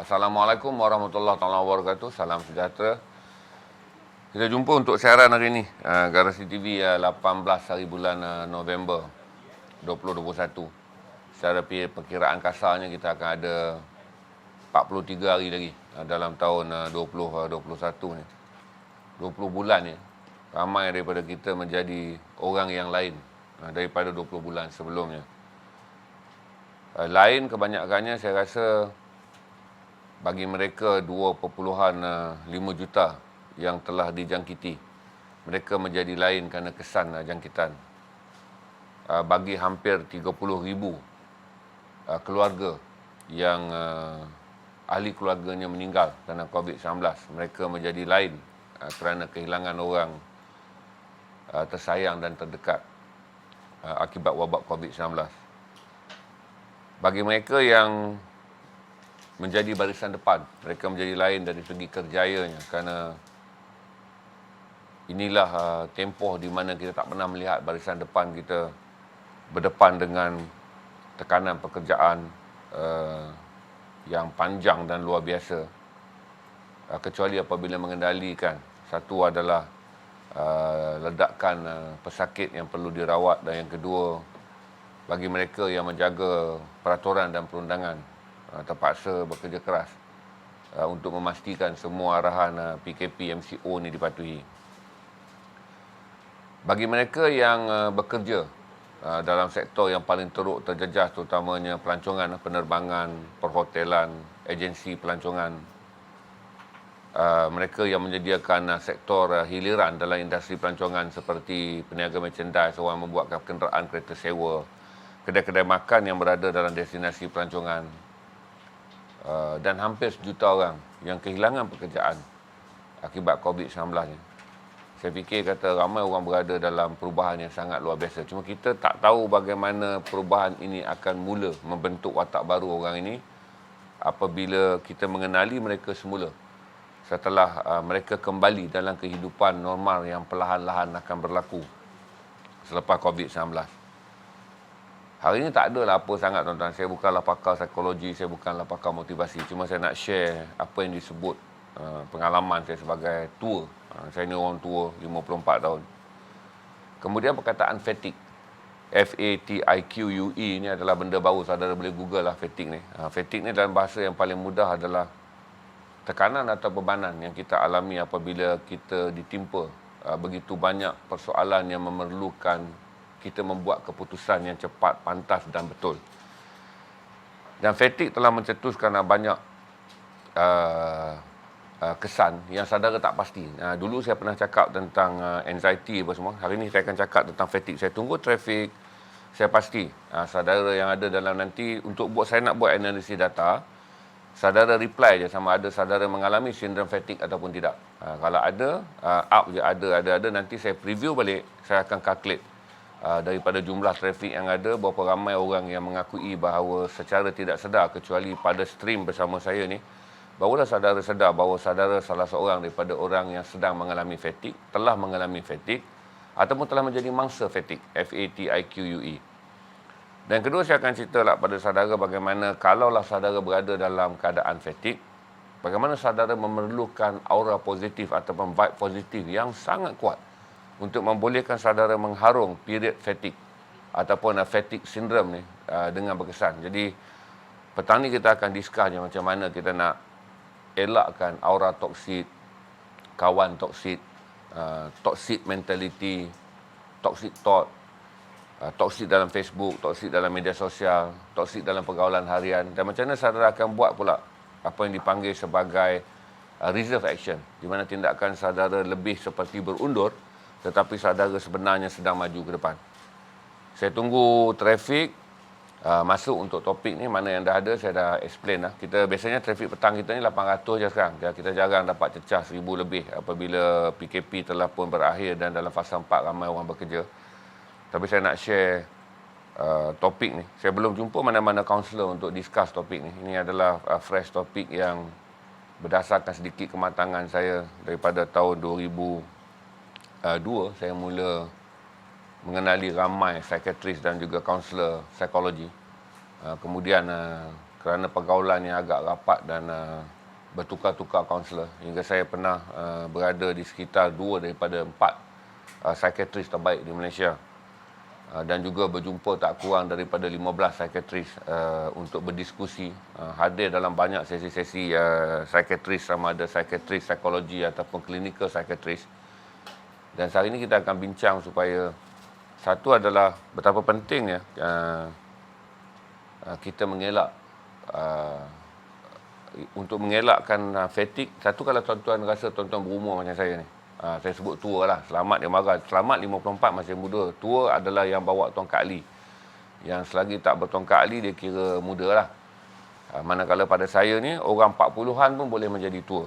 Assalamualaikum warahmatullahi wabarakatuh. Salam sejahtera. Kita jumpa untuk siaran hari ini. Garasi TV 18 hari bulan November 2021. Secara perkiraan kasarnya kita akan ada 43 hari lagi dalam tahun 2021 ni. 20 bulan ni. Ramai daripada kita menjadi orang yang lain daripada 20 bulan sebelumnya. Lain kebanyakannya saya rasa bagi mereka 2.5 juta yang telah dijangkiti. Mereka menjadi lain kerana kesan jangkitan. Bagi hampir 30,000 keluarga yang ahli keluarganya meninggal kerana COVID-19. Mereka menjadi lain kerana kehilangan orang tersayang dan terdekat akibat wabak COVID-19. Bagi mereka yang menjadi barisan depan, mereka menjadi lain dari segi kerjayanya kerana inilah tempoh di mana kita tak pernah melihat barisan depan kita berdepan dengan tekanan pekerjaan yang panjang dan luar biasa, kecuali apabila mengendalikan. Satu adalah ledakan pesakit yang perlu dirawat, dan yang kedua bagi mereka yang menjaga peraturan dan perundangan terpaksa bekerja keras untuk memastikan semua arahan PKP MCO ni dipatuhi. Bagi mereka yang bekerja dalam sektor yang paling teruk terjejas, terutamanya pelancongan, penerbangan, perhotelan, agensi pelancongan, mereka yang menyediakan sektor hiliran dalam industri pelancongan seperti peniaga merchandise, orang membuatkan kenderaan kereta sewa, kedai-kedai makan yang berada dalam destinasi pelancongan, dan hampir 1 juta orang yang kehilangan pekerjaan akibat COVID-19 ni. Saya fikir kata ramai orang berada dalam perubahan yang sangat luar biasa. Cuma kita tak tahu bagaimana perubahan ini akan mula membentuk watak baru orang ini apabila kita mengenali mereka semula setelah mereka kembali dalam kehidupan normal yang perlahan-lahan akan berlaku selepas COVID-19. Hari ini tak adalah apa sangat tuan-tuan. Saya bukanlah pakar psikologi, saya bukanlah pakar motivasi. Cuma saya nak share apa yang disebut pengalaman saya sebagai tua. Saya ni orang tua, 54 tahun. Kemudian perkataan fatigue. F-A-T-I-Q-U-E ni adalah benda baru. Saudara boleh google lah fatigue ni. Fatigue ni dalam bahasa yang paling mudah adalah tekanan atau bebanan yang kita alami apabila kita ditimpa begitu banyak persoalan yang memerlukan kita membuat keputusan yang cepat, pantas dan betul. Dan fatigue telah mencetuskan banyak kesan yang saudara tak pasti. Dulu saya pernah cakap tentang anxiety apa semua. Hari ini saya akan cakap tentang fatigue. Saya tunggu trafik. Saya pasti saudara yang ada dalam nanti untuk saya nak buat analisis data. Saudara reply je sama ada saudara mengalami sindrom fatigue ataupun tidak. Kalau ada, up je ada. Nanti saya preview balik. Saya akan calculate daripada jumlah trafik yang ada, berapa ramai orang yang mengakui bahawa secara tidak sedar, kecuali pada stream bersama saya ni, barulah saudara sedar bahawa saudara salah seorang daripada orang yang sedang mengalami fatigue, telah mengalami fatigue ataupun telah menjadi mangsa fatigue, F-A-T-I-Q-U-E. Dan kedua, saya akan ceritalah pada saudara bagaimana kalaulah saudara berada dalam keadaan fatigue, bagaimana saudara memerlukan aura positif ataupun vibe positif yang sangat kuat untuk membolehkan saudara mengharung period fatigue ataupun fatigue syndrome ni dengan berkesan. Jadi petang ni kita akan discuss macam mana kita nak elakkan aura toksik, kawan toksik, toxic mentality, toxic thought, toksik dalam Facebook, toksik dalam media sosial, toksik dalam pergaulan harian, dan macam mana saudara akan buat pula apa yang dipanggil sebagai reserve action, di mana tindakan saudara lebih seperti berundur tetapi saudara sebenarnya sedang maju ke depan. Saya tunggu trafik masuk untuk topik ni. Mana yang dah ada saya dah explain lah. Kita biasanya trafik petang kita ni 800 je sekarang. Kita jarang dapat cecah 1000 lebih apabila PKP telah pun berakhir dan dalam fasa 4 ramai orang bekerja. Tapi saya nak share topik ni. Saya belum jumpa mana-mana kaunselor untuk discuss topik ni. Ini adalah fresh topik yang berdasarkan sedikit kematangan saya daripada tahun 2002 saya mula mengenali ramai psikiatris dan juga kaunselor psikologi. Kemudian kerana pergaulan yang agak rapat dan bertukar-tukar kaunselor. Hingga saya pernah berada di sekitar 2 daripada 4 psikiatris terbaik di Malaysia. Dan juga berjumpa tak kurang daripada 15 psikiatris untuk berdiskusi, hadir dalam banyak sesi-sesi psikiatris, sama ada psikiatris, psikologi ataupun klinikal psikiatris. Dan hari ini kita akan bincang supaya satu adalah betapa pentingnya kita mengelak untuk mengelakkan fatigue. Satu, kalau tuan-tuan rasa tuan-tuan berumur macam saya ni, saya sebut tua lah, selamat dia marah. Selamat 54 masih muda. Tua adalah yang bawa tongkat Ali. Yang selagi tak bertongkat Ali, dia kira muda lah. Manakala pada saya ni, orang 40-an pun boleh menjadi tua.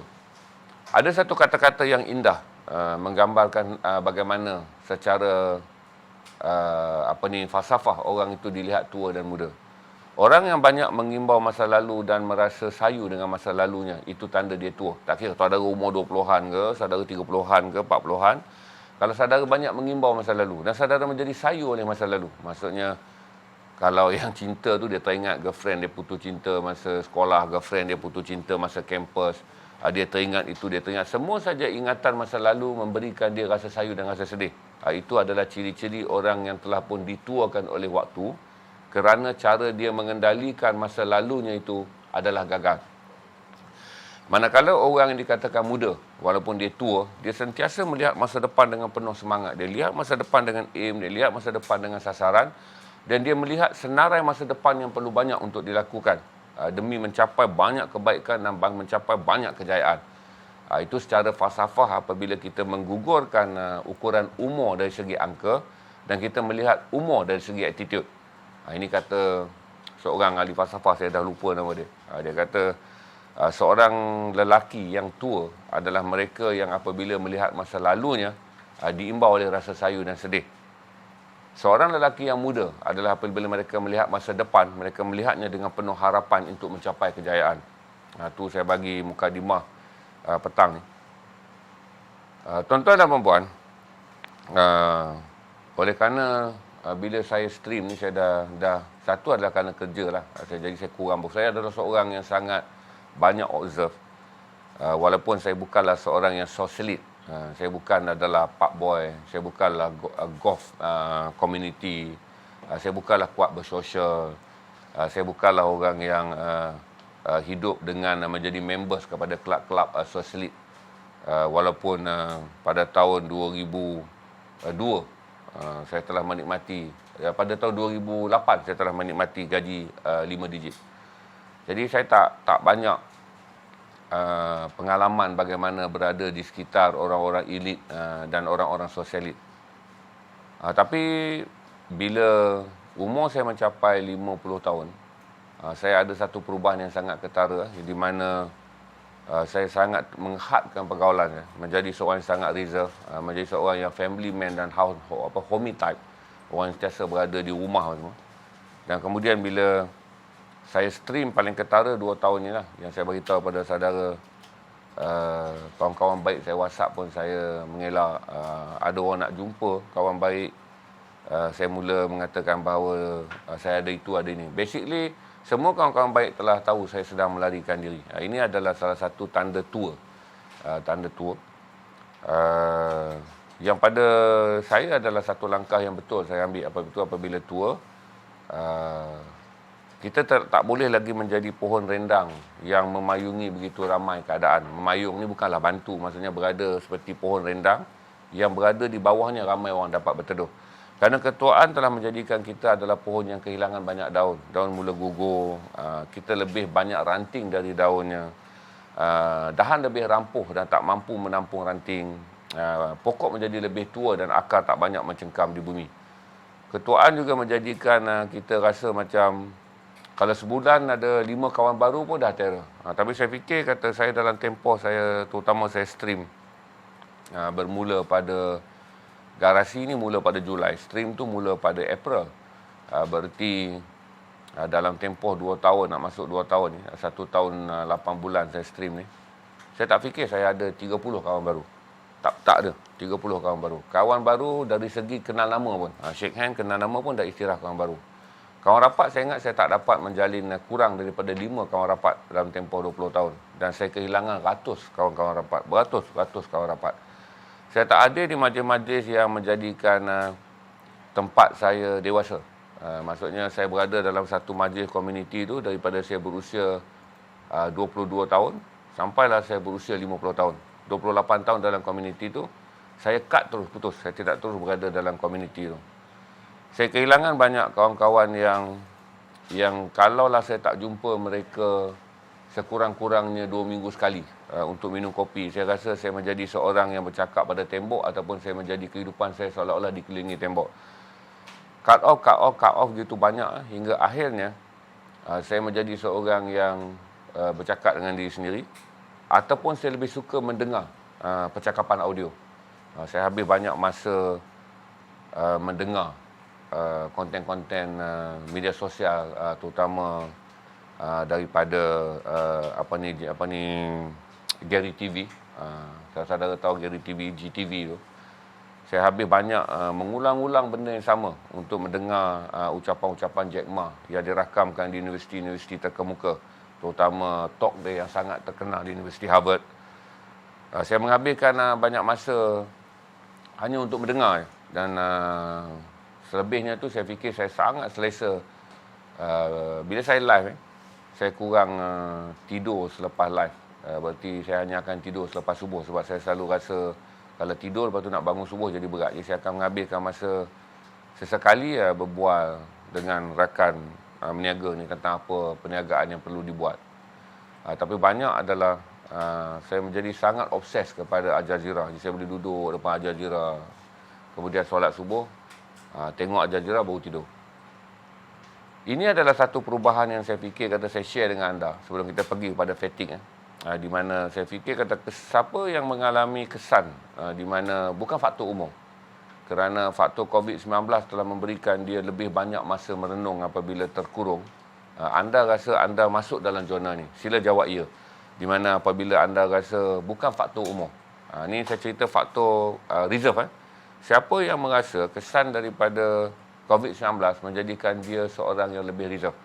Ada satu kata-kata yang indah menggambarkan bagaimana secara falsafah orang itu dilihat tua dan muda. Orang yang banyak mengimbau masa lalu dan merasa sayu dengan masa lalunya, itu tanda dia tua. Tak kira saudara umur 20-an ke, saudara 30-an ke, 40-an. Kalau saudara banyak mengimbau masa lalu dan saudara menjadi sayu oleh masa lalu, maksudnya kalau yang cinta tu dia teringat girlfriend dia putus cinta masa sekolah, girlfriend dia putus cinta masa kampus, dia teringat itu, dia teringat. Semua saja ingatan masa lalu memberikan dia rasa sayu dan rasa sedih. Itu adalah ciri-ciri orang yang telah pun dituakan oleh waktu, kerana cara dia mengendalikan masa lalunya itu adalah gagal. Manakala orang yang dikatakan muda, walaupun dia tua, dia sentiasa melihat masa depan dengan penuh semangat. Dia lihat masa depan dengan aim, dia lihat masa depan dengan sasaran, dan dia melihat senarai masa depan yang perlu banyak untuk dilakukan demi mencapai banyak kebaikan dan mencapai banyak kejayaan. Itu secara falsafah apabila kita menggugurkan ukuran umur dari segi angka dan kita melihat umur dari segi attitude. Ini kata seorang ahli falsafah, saya dah lupa nama dia. Dia kata seorang lelaki yang tua adalah mereka yang apabila melihat masa lalunya diimbau oleh rasa sayu dan sedih. Seorang lelaki yang muda adalah apabila mereka melihat masa depan, mereka melihatnya dengan penuh harapan untuk mencapai kejayaan. Tu saya bagi mukadimah petang ni. Tuan-tuan dan puan-puan, oleh kerana bila saya stream ni, saya dah satu adalah kerana kerja lah. Jadi saya kurang. Saya adalah seorang yang sangat banyak observe. Walaupun saya bukanlah seorang yang socialite. Saya bukan adalah park boy. Saya bukanlah golf community. Saya bukanlah kuat bersosial. Saya bukanlah orang yang hidup dengan menjadi members kepada kelab-kelab socialite. Walaupun pada tahun 2002 saya telah menikmati, pada tahun 2008 saya telah menikmati gaji 5 digit. Jadi saya tak banyak pengalaman bagaimana berada di sekitar orang-orang elit dan orang-orang sosialit. Tapi bila umur saya mencapai 50 tahun, saya ada satu perubahan yang sangat ketara, di mana saya sangat menghadkan pergaulan, menjadi seorang yang sangat reserve, menjadi seorang yang family man dan homey type, orang yang sentiasa berada di rumah semua. Dan kemudian bila saya stream paling ketara 2 tahun ni lah, yang saya beritahu pada saudara, kawan-kawan baik saya WhatsApp pun saya mengelak, ada orang nak jumpa kawan baik, saya mula mengatakan bahawa saya ada itu, ada ini. Basically semua kawan-kawan baik telah tahu saya sedang melarikan diri. Ini adalah salah satu tanda tua. Tanda tua. Yang pada saya adalah satu langkah yang betul saya ambil apabila tua. Kita tak boleh lagi menjadi pohon rendang yang memayungi begitu ramai keadaan. Memayung ni bukanlah bantu, maksudnya berada seperti pohon rendang yang berada di bawahnya ramai orang dapat berteduh. Kerana ketuaan telah menjadikan kita adalah pohon yang kehilangan banyak daun. Daun mula gugur, kita lebih banyak ranting dari daunnya. Dahan lebih rampuh dan tak mampu menampung ranting. Pokok menjadi lebih tua dan akar tak banyak mencengkam di bumi. Ketuaan juga menjadikan kita rasa macam kalau sebulan ada 5 kawan baru pun dah terror. Tapi saya fikir, kata saya dalam tempoh saya, terutama saya stream, bermula pada garasi ni mula pada Julai, stream tu mula pada April. Berarti dalam tempoh 2 tahun, nak masuk 2 tahun ni, 1 tahun 8 bulan saya stream ni, saya tak fikir saya ada 30 kawan baru. Tak ada 30 kawan baru. Kawan baru dari segi kenal nama pun, shake hand kenal nama pun dah istilah kawan baru. Kawan rapat saya ingat saya tak dapat menjalin kurang daripada 5 kawan rapat dalam tempoh 20 tahun. Dan saya kehilangan ratus kawan-kawan rapat. Beratus-ratus kawan rapat. Saya tak ada di majlis-majlis yang menjadikan tempat saya dewasa. Maksudnya saya berada dalam satu majlis komuniti itu daripada saya berusia 22 tahun sampailah saya berusia 50 tahun. 28 tahun dalam komuniti itu, saya cut terus putus. Saya tidak terus berada dalam komuniti itu. Saya kehilangan banyak kawan-kawan yang kalaulah saya tak jumpa mereka sekurang-kurangnya 2 minggu sekali untuk minum kopi, saya rasa saya menjadi seorang yang bercakap pada tembok ataupun saya menjadi kehidupan saya seolah-olah dikelilingi tembok. Cut off gitu banyak hingga akhirnya saya menjadi seorang yang bercakap dengan diri sendiri ataupun saya lebih suka mendengar percakapan audio. Saya habis banyak masa mendengar konten-konten media sosial terutama daripada Gary TV. Saudara tahu Gary TV, GTV tu. Saya habis banyak mengulang-ulang benda yang sama untuk mendengar ucapan-ucapan Jack Ma yang dirakamkan di universiti-universiti terkemuka, terutama talk dia yang sangat terkenal di Universiti Harvard. Saya menghabiskan banyak masa hanya untuk mendengar dan selebihnya tu saya fikir saya sangat selesa. Bila saya live, saya kurang tidur selepas live. Berarti saya hanya akan tidur selepas subuh sebab saya selalu rasa kalau tidur lepas tu nak bangun subuh jadi berat. Jadi saya akan menghabiskan masa sesekali berbual dengan rakan meniaga ni tentang apa perniagaan yang perlu dibuat. Tapi banyak adalah saya menjadi sangat obses kepada Al Jazeera. Jadi saya boleh duduk depan Al Jazeera, kemudian solat subuh, tengok Al Jazeera baru tidur. Ini adalah satu perubahan yang saya fikir kata saya share dengan anda sebelum kita pergi kepada fatigue. Di mana saya fikir kata siapa yang mengalami kesan di mana bukan faktor umur. Kerana faktor COVID-19 telah memberikan dia lebih banyak masa merenung apabila terkurung. Anda rasa anda masuk dalam zona ni? Sila jawab ya. Di mana apabila anda rasa bukan faktor umur. Ini saya cerita faktor reserve. Siapa yang merasa kesan daripada COVID-19 menjadikan dia seorang yang lebih reserve.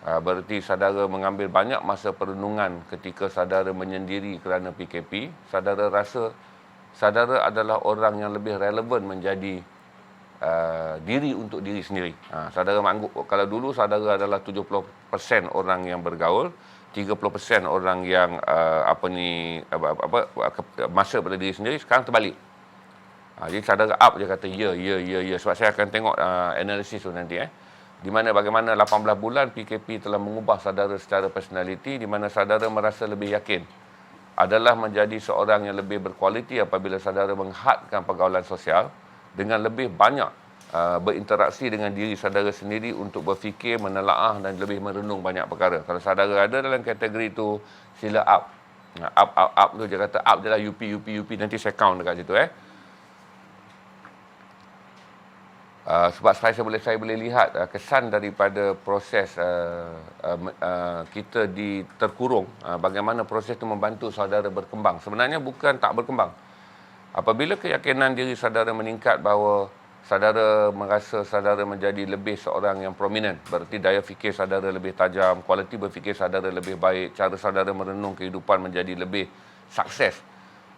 Berarti saudara mengambil banyak masa perenungan ketika saudara menyendiri kerana PKP. Saudara rasa saudara adalah orang yang lebih relevan menjadi diri untuk diri sendiri. Saudara menganggap kalau dulu saudara adalah 70% orang yang bergaul, 30% orang yang masa pada diri sendiri. Sekarang terbalik. Jadi saudara up je kata ya. Sebab saya akan tengok analisis tu nanti. Di mana bagaimana 18 bulan PKP telah mengubah saudara secara personality, di mana saudara merasa lebih yakin adalah menjadi seorang yang lebih berkualiti apabila saudara menghadkan pergaulan sosial dengan lebih banyak berinteraksi dengan diri saudara sendiri untuk berfikir, menelaah dan lebih merenung banyak perkara. Kalau saudara ada dalam kategori itu, sila up. Up tu dia kata up je lah, UP. Nanti saya count dekat situ. Sebab saya boleh lihat kesan daripada proses kita terkurung, bagaimana proses itu membantu saudara berkembang. Sebenarnya bukan tak berkembang. Apabila keyakinan diri saudara meningkat bahawa saudara merasa saudara menjadi lebih seorang yang prominent, berarti daya fikir saudara lebih tajam, kualiti berfikir saudara lebih baik, cara saudara merenung kehidupan menjadi lebih sukses.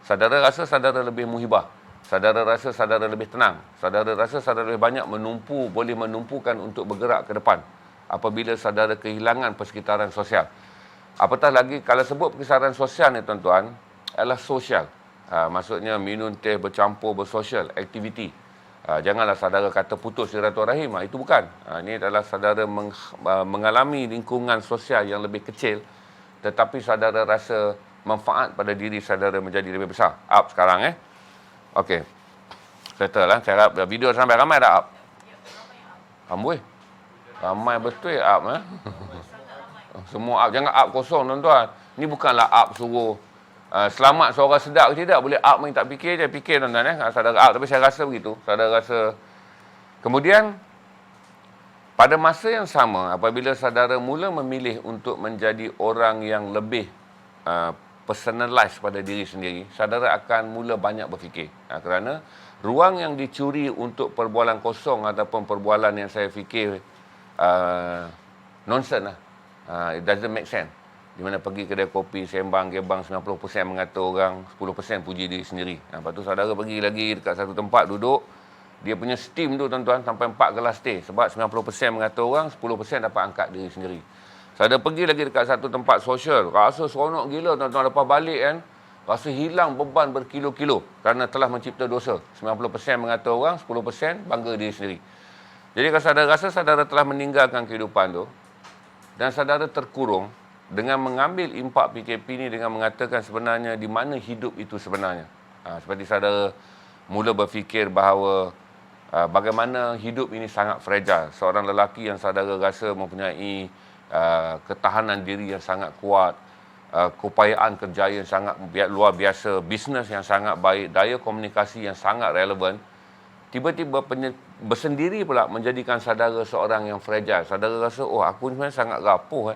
Saudara rasa saudara lebih muhibah. Saudara rasa saudara lebih tenang. Saudara rasa saudara lebih banyak boleh menumpukan untuk bergerak ke depan. Apabila saudara kehilangan persekitaran sosial. Apatah lagi, kalau sebut persekitaran sosial ni tuan-tuan, adalah sosial. Maksudnya minum teh, bercampur, bersosial, aktiviti. Janganlah saudara kata putus silaturahim. Itu bukan. Ini adalah saudara mengalami lingkungan sosial yang lebih kecil, tetapi saudara rasa manfaat pada diri saudara menjadi lebih besar. Up sekarang Okey. Settle lah. Saya harap video sampai ramai dah up. Amboi. Ramai betul up Semua up. Jangan up kosong tuan-tuan. Ni bukanlah up suruh selamat suara sedap ke tidak. Boleh up ni tak fikir je. Fikir tuan-tuan saudara up. Tapi saya rasa begitu. Saudara rasa. Kemudian pada masa yang sama, apabila saudara mula memilih untuk menjadi orang yang lebih personalize pada diri sendiri, saudara akan mula banyak berfikir. Kerana ruang yang dicuri untuk perbualan kosong ataupun perbualan yang saya fikir nonsense lah. It doesn't make sense. Di mana pergi kedai kopi, sembang, gebang, 90% mengata orang, 10% puji diri sendiri. Lepas tu saudara pergi lagi dekat satu tempat duduk, dia punya steam tu tuan-tuan sampai 4 gelas teh. Sebab 90% mengata orang, 10% dapat angkat diri sendiri. Saudara pergi lagi dekat satu tempat sosial, rasa seronok gila tuan-tuan, lepas balik kan, rasa hilang beban berkilo-kilo kerana telah mencipta dosa. 90% mengata orang, 10% bangga diri sendiri. Jadi kalau saudara rasa saudara telah meninggalkan kehidupan tu dan saudara terkurung, dengan mengambil impak PKP ni dengan mengatakan sebenarnya di mana hidup itu sebenarnya. Seperti saudara mula berfikir bahawa bagaimana hidup ini sangat fragile. Seorang lelaki yang saudara rasa mempunyai ketahanan diri yang sangat kuat, keupayaan kerja yang sangat luar biasa, bisnes yang sangat baik, daya komunikasi yang sangat relevan, tiba-tiba bersendiri pula menjadikan saudara seorang yang fragile. Saudara rasa, oh aku ni sebenarnya sangat rapuh.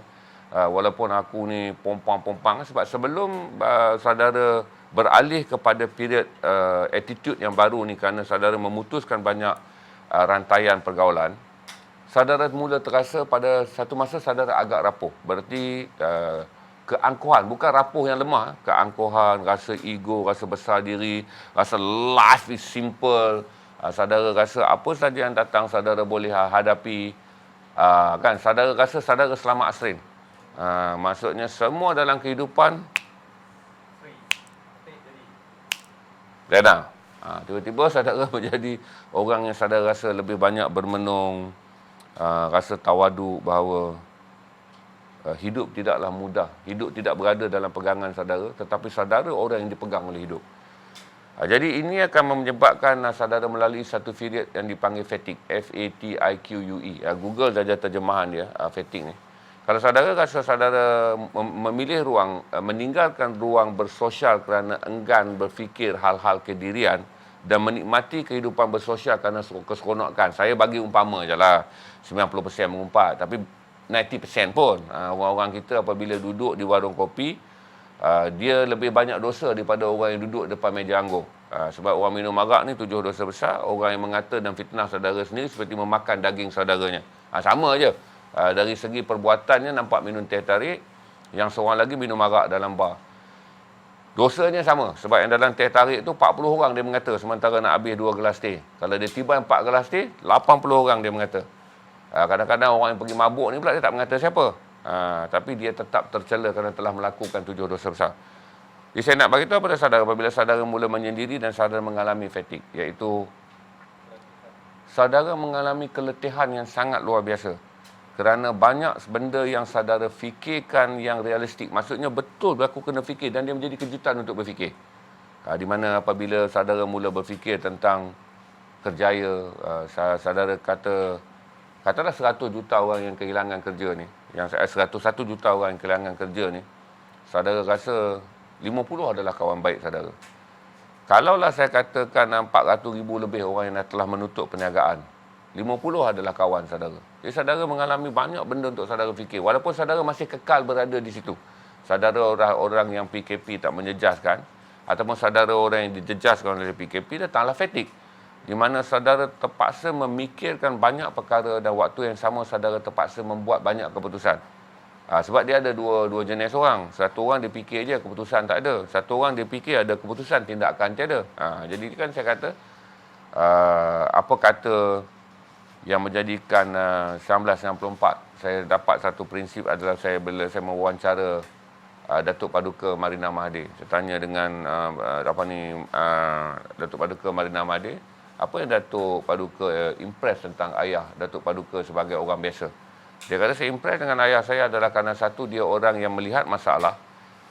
Walaupun aku ni pompang-pompang, sebab sebelum saudara beralih kepada period attitude yang baru ni kerana saudara memutuskan banyak rantaian pergaulan, saudara mula terasa pada satu masa saudara agak rapuh. Berarti keangkuhan, bukan rapuh yang lemah, keangkuhan, rasa ego, rasa besar diri, rasa life is simple. Saudara rasa apa saja yang datang saudara boleh hadapi. Kan saudara rasa saudara selamat asring. Maksudnya semua dalam kehidupan redang. Tiba-tiba saudara menjadi orang yang saudara rasa lebih banyak bermenung, rasa tawaduk bahawa hidup tidaklah mudah. Hidup tidak berada dalam pegangan saudara, tetapi saudara orang yang dipegang oleh hidup. Jadi ini akan menyebabkan saudara melalui satu period yang dipanggil fatigue, F-A-T-I-Q-U-E. Google saja terjemahan dia, fatigue ni. Kalau saudara rasa saudara memilih ruang, meninggalkan ruang bersosial kerana enggan berfikir hal-hal kedirian dan menikmati kehidupan bersosial kerana keseronokan. Saya bagi umpama je lah, 90% mengumpat. Tapi 90% pun, orang-orang kita apabila duduk di warung kopi, dia lebih banyak dosa daripada orang yang duduk depan meja anggur. Sebab orang minum arak ni 7 dosa besar, orang yang mengata dan fitnah saudara sendiri seperti memakan daging saudaranya. Sama je. Dari segi perbuatannya nampak minum teh tarik, yang seorang lagi minum arak dalam bar. Dosanya sama, sebab yang dalam teh tarik tu 40 orang dia mengata, sementara nak habis 2 gelas teh. Kalau dia tiba 4 gelas teh, 80 orang dia mengata. Kadang-kadang orang yang pergi mabuk ni pula dia tak mengata siapa. Tapi dia tetap tercela kerana telah melakukan 7 dosa besar. Jadi saya nak beritahu pada saudara, apabila saudara mula menyendiri dan saudara mengalami fatigue, iaitu saudara mengalami keletihan yang sangat luar biasa. Kerana banyak benda yang saudara fikirkan yang realistik. Maksudnya betul aku kena fikir dan dia menjadi kejutan untuk berfikir. Di mana apabila saudara mula berfikir tentang kerjaya, saudara katalah 100 juta orang yang kehilangan kerja ni. Yang 101 juta orang yang kehilangan kerja ni. Saudara rasa 50 adalah kawan baik saudara. Kalaulah saya katakan 400,000 lebih orang yang telah menutup perniagaan, 50 adalah kawan saudara. Jadi saudara mengalami banyak benda untuk saudara fikir. Walaupun saudara masih kekal berada di situ. Saudara orang yang PKP tak menjejaskan, ataupun saudara orang yang dijejaskan oleh PKP, datanglah fatigue. Di mana saudara terpaksa memikirkan banyak perkara dan waktu yang sama saudara terpaksa membuat banyak keputusan. Sebab dia ada dua jenis orang. Satu orang dia fikir je, keputusan tak ada. Satu orang dia fikir ada keputusan, tindakan tiada. Jadi kan saya kata, apa kata yang menjadikan 1994 saya dapat satu prinsip adalah bila saya mewawancara Datuk Paduka Marina Mahathir. Saya tanya dengan Datuk Paduka Marina Mahathir, apa yang Datuk Paduka impress tentang ayah Datuk Paduka sebagai orang biasa. Dia kata saya impress dengan ayah saya adalah kerana satu, dia orang yang melihat masalah,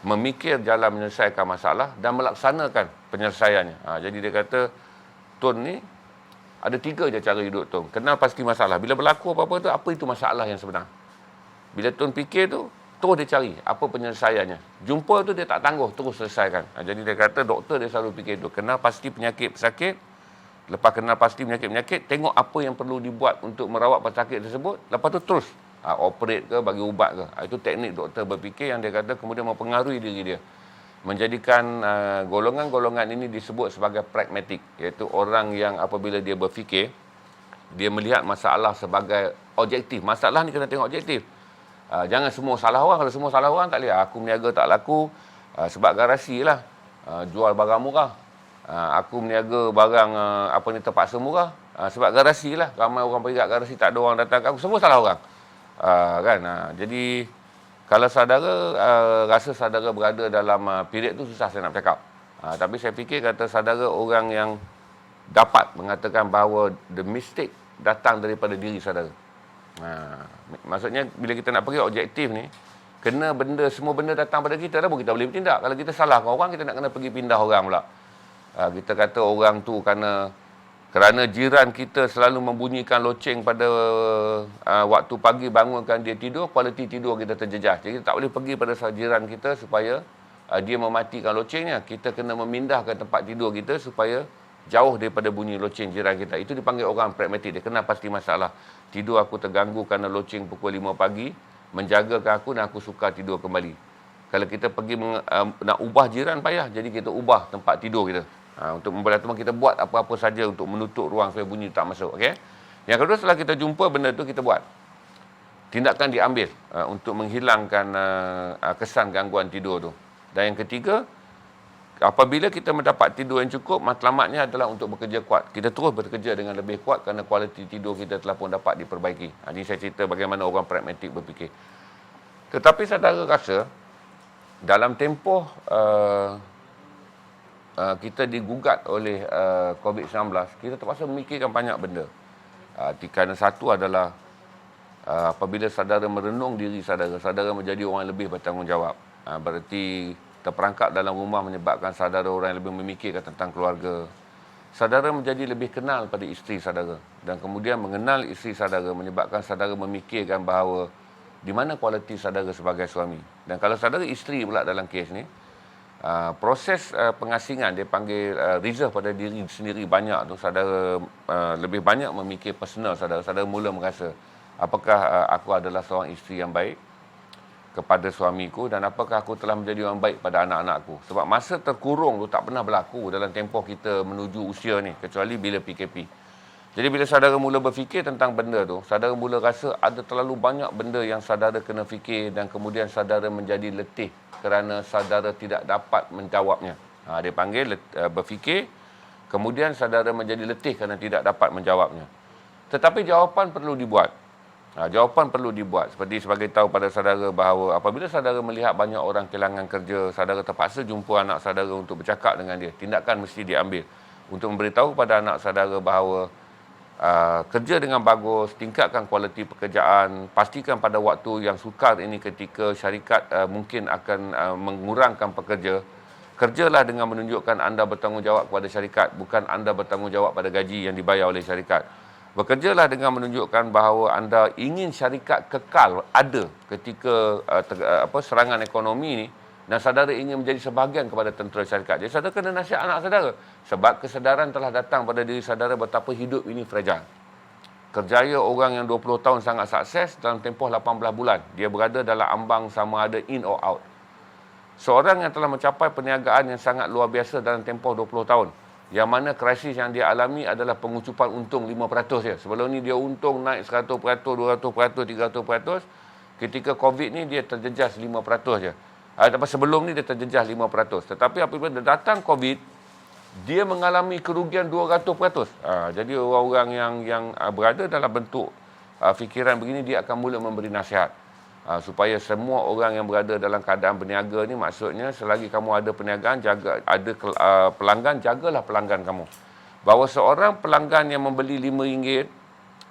memikir jalan menyelesaikan masalah dan melaksanakan penyelesaiannya. Jadi dia kata Tun ni ada 3 je cara hidup Tun. Kenal pasti masalah. Bila berlaku apa-apa tu, apa itu masalah yang sebenar. Bila Tun fikir tu, terus dia cari apa penyelesaiannya. Jumpa tu dia tak tangguh, terus selesaikan. Jadi dia kata doktor dia selalu fikir tu. Kenal pasti penyakit-pesakit. Lepas kenal pasti penyakit-penyakit, tengok apa yang perlu dibuat untuk merawat pesakit tersebut. Lepas tu terus operate ke, bagi ubat ke. Itu teknik doktor berfikir yang dia kata kemudian mempengaruhi diri dia. Menjadikan golongan-golongan ini disebut sebagai pragmatik, iaitu orang yang apabila dia berfikir, Dia melihat masalah sebagai objektif. Masalah ni kena tengok objektif. Jangan semua salah orang. Kalau semua salah orang, tak boleh. Aku meniaga tak laku sebab garasi lah. Jual barang murah. Aku meniaga barang apa ni terpaksa murah. Sebab garasi lah. Ramai orang pergi kat garasi, tak ada orang datang kat aku. Semua salah orang. Kan? Jadi, kalau saudara rasa saudara berada dalam period tu, susah saya nak bercakap. Tapi saya fikir kata saudara orang yang dapat mengatakan bahawa the mistake datang daripada diri saudara. Maksudnya bila kita nak pergi objektif ni, kena semua benda datang pada kita dah, baru kita boleh bertindak. Kalau kita salahkan orang, kita nak kena pergi pindah orang pula. Kita kata orang tu kerana jiran kita selalu membunyikan loceng pada waktu pagi, bangunkan dia tidur, kualiti tidur kita terjejas. Jadi kita tak boleh pergi pada jiran kita supaya dia mematikan locengnya. Kita kena memindahkan tempat tidur kita supaya jauh daripada bunyi loceng jiran kita. Itu dipanggil orang pragmatik. Dia kena pasti masalah. Tidur aku terganggu kerana loceng pukul 5 pagi, menjagakan aku dan aku suka tidur kembali. Kalau kita pergi nak ubah jiran, payah. Jadi kita ubah tempat tidur kita. Untuk membuat teman kita buat apa-apa saja untuk menutup ruang supaya bunyi tak masuk. Okay? Yang kedua, setelah kita jumpa benda tu, kita buat. Tindakan diambil untuk menghilangkan kesan gangguan tidur tu. Dan yang ketiga, apabila kita mendapat tidur yang cukup, matlamatnya adalah untuk bekerja kuat. Kita terus bekerja dengan lebih kuat kerana kualiti tidur kita telah pun dapat diperbaiki. Ini saya cerita bagaimana orang pragmatik berfikir. Tetapi saudara rasa, dalam tempoh kita digugat oleh COVID-19, kita terpaksa memikirkan banyak benda. Kerana satu adalah apabila saudara merenung diri saudara, saudara menjadi orang yang lebih bertanggungjawab. Berarti terperangkap dalam rumah menyebabkan saudara orang yang lebih memikirkan tentang keluarga. Saudara menjadi lebih kenal pada isteri saudara. Dan kemudian mengenal isteri saudara menyebabkan saudara memikirkan bahawa di mana kualiti saudara sebagai suami. Dan kalau saudara isteri pula dalam kes ni, proses pengasingan, dia panggil reserve pada diri sendiri banyak tu, saudara lebih banyak memikir personal saudara. Saudara mula merasa, apakah aku adalah seorang isteri yang baik kepada suamiku dan apakah aku telah menjadi orang baik pada anak-anakku. Sebab masa terkurung tu tak pernah berlaku dalam tempoh kita menuju usia ni, kecuali bila PKP. Jadi bila saudara mula berfikir tentang benda tu, saudara mula rasa ada terlalu banyak benda yang saudara kena fikir dan kemudian saudara menjadi letih kerana saudara tidak dapat menjawabnya. Dia panggil berfikir, kemudian saudara menjadi letih kerana tidak dapat menjawabnya. Tetapi jawapan perlu dibuat. Jawapan perlu dibuat. Sebagai tahu pada saudara bahawa apabila saudara melihat banyak orang kehilangan kerja, saudara terpaksa jumpa anak saudara untuk bercakap dengan dia. Tindakan mesti diambil untuk memberitahu pada anak saudara bahawa kerja dengan bagus, tingkatkan kualiti pekerjaan, pastikan pada waktu yang sukar ini ketika syarikat mungkin akan mengurangkan pekerja. Kerjalah dengan menunjukkan anda bertanggungjawab kepada syarikat, bukan anda bertanggungjawab pada gaji yang dibayar oleh syarikat. Bekerjalah dengan menunjukkan bahawa anda ingin syarikat kekal ada ketika serangan ekonomi ni dan saudara ingin menjadi sebahagian kepada tentera syarikat. Jadi saudara kena nasihat anak saudara. Sebab kesedaran telah datang pada diri saudara betapa hidup ini fragile. Kerjaya orang yang 20 tahun sangat sukses dalam tempoh 18 bulan. Dia berada dalam ambang sama ada in or out. Seorang yang telah mencapai perniagaan yang sangat luar biasa dalam tempoh 20 tahun. Yang mana krisis yang dia alami adalah pengucupan untung 5% je. Sebelum ni dia untung naik 100%, 200%, 300%. Ketika COVID ni dia terjejas 5% je. Sebelum ni dia terjejas 5%. Tetapi apabila datang COVID, dia mengalami kerugian 200%. Jadi orang-orang yang berada dalam bentuk fikiran begini, dia akan mula memberi nasihat. Supaya semua orang yang berada dalam keadaan berniaga ni, maksudnya selagi kamu ada perniagaan, ada pelanggan, jagalah pelanggan kamu. Bahawa seorang pelanggan yang membeli RM5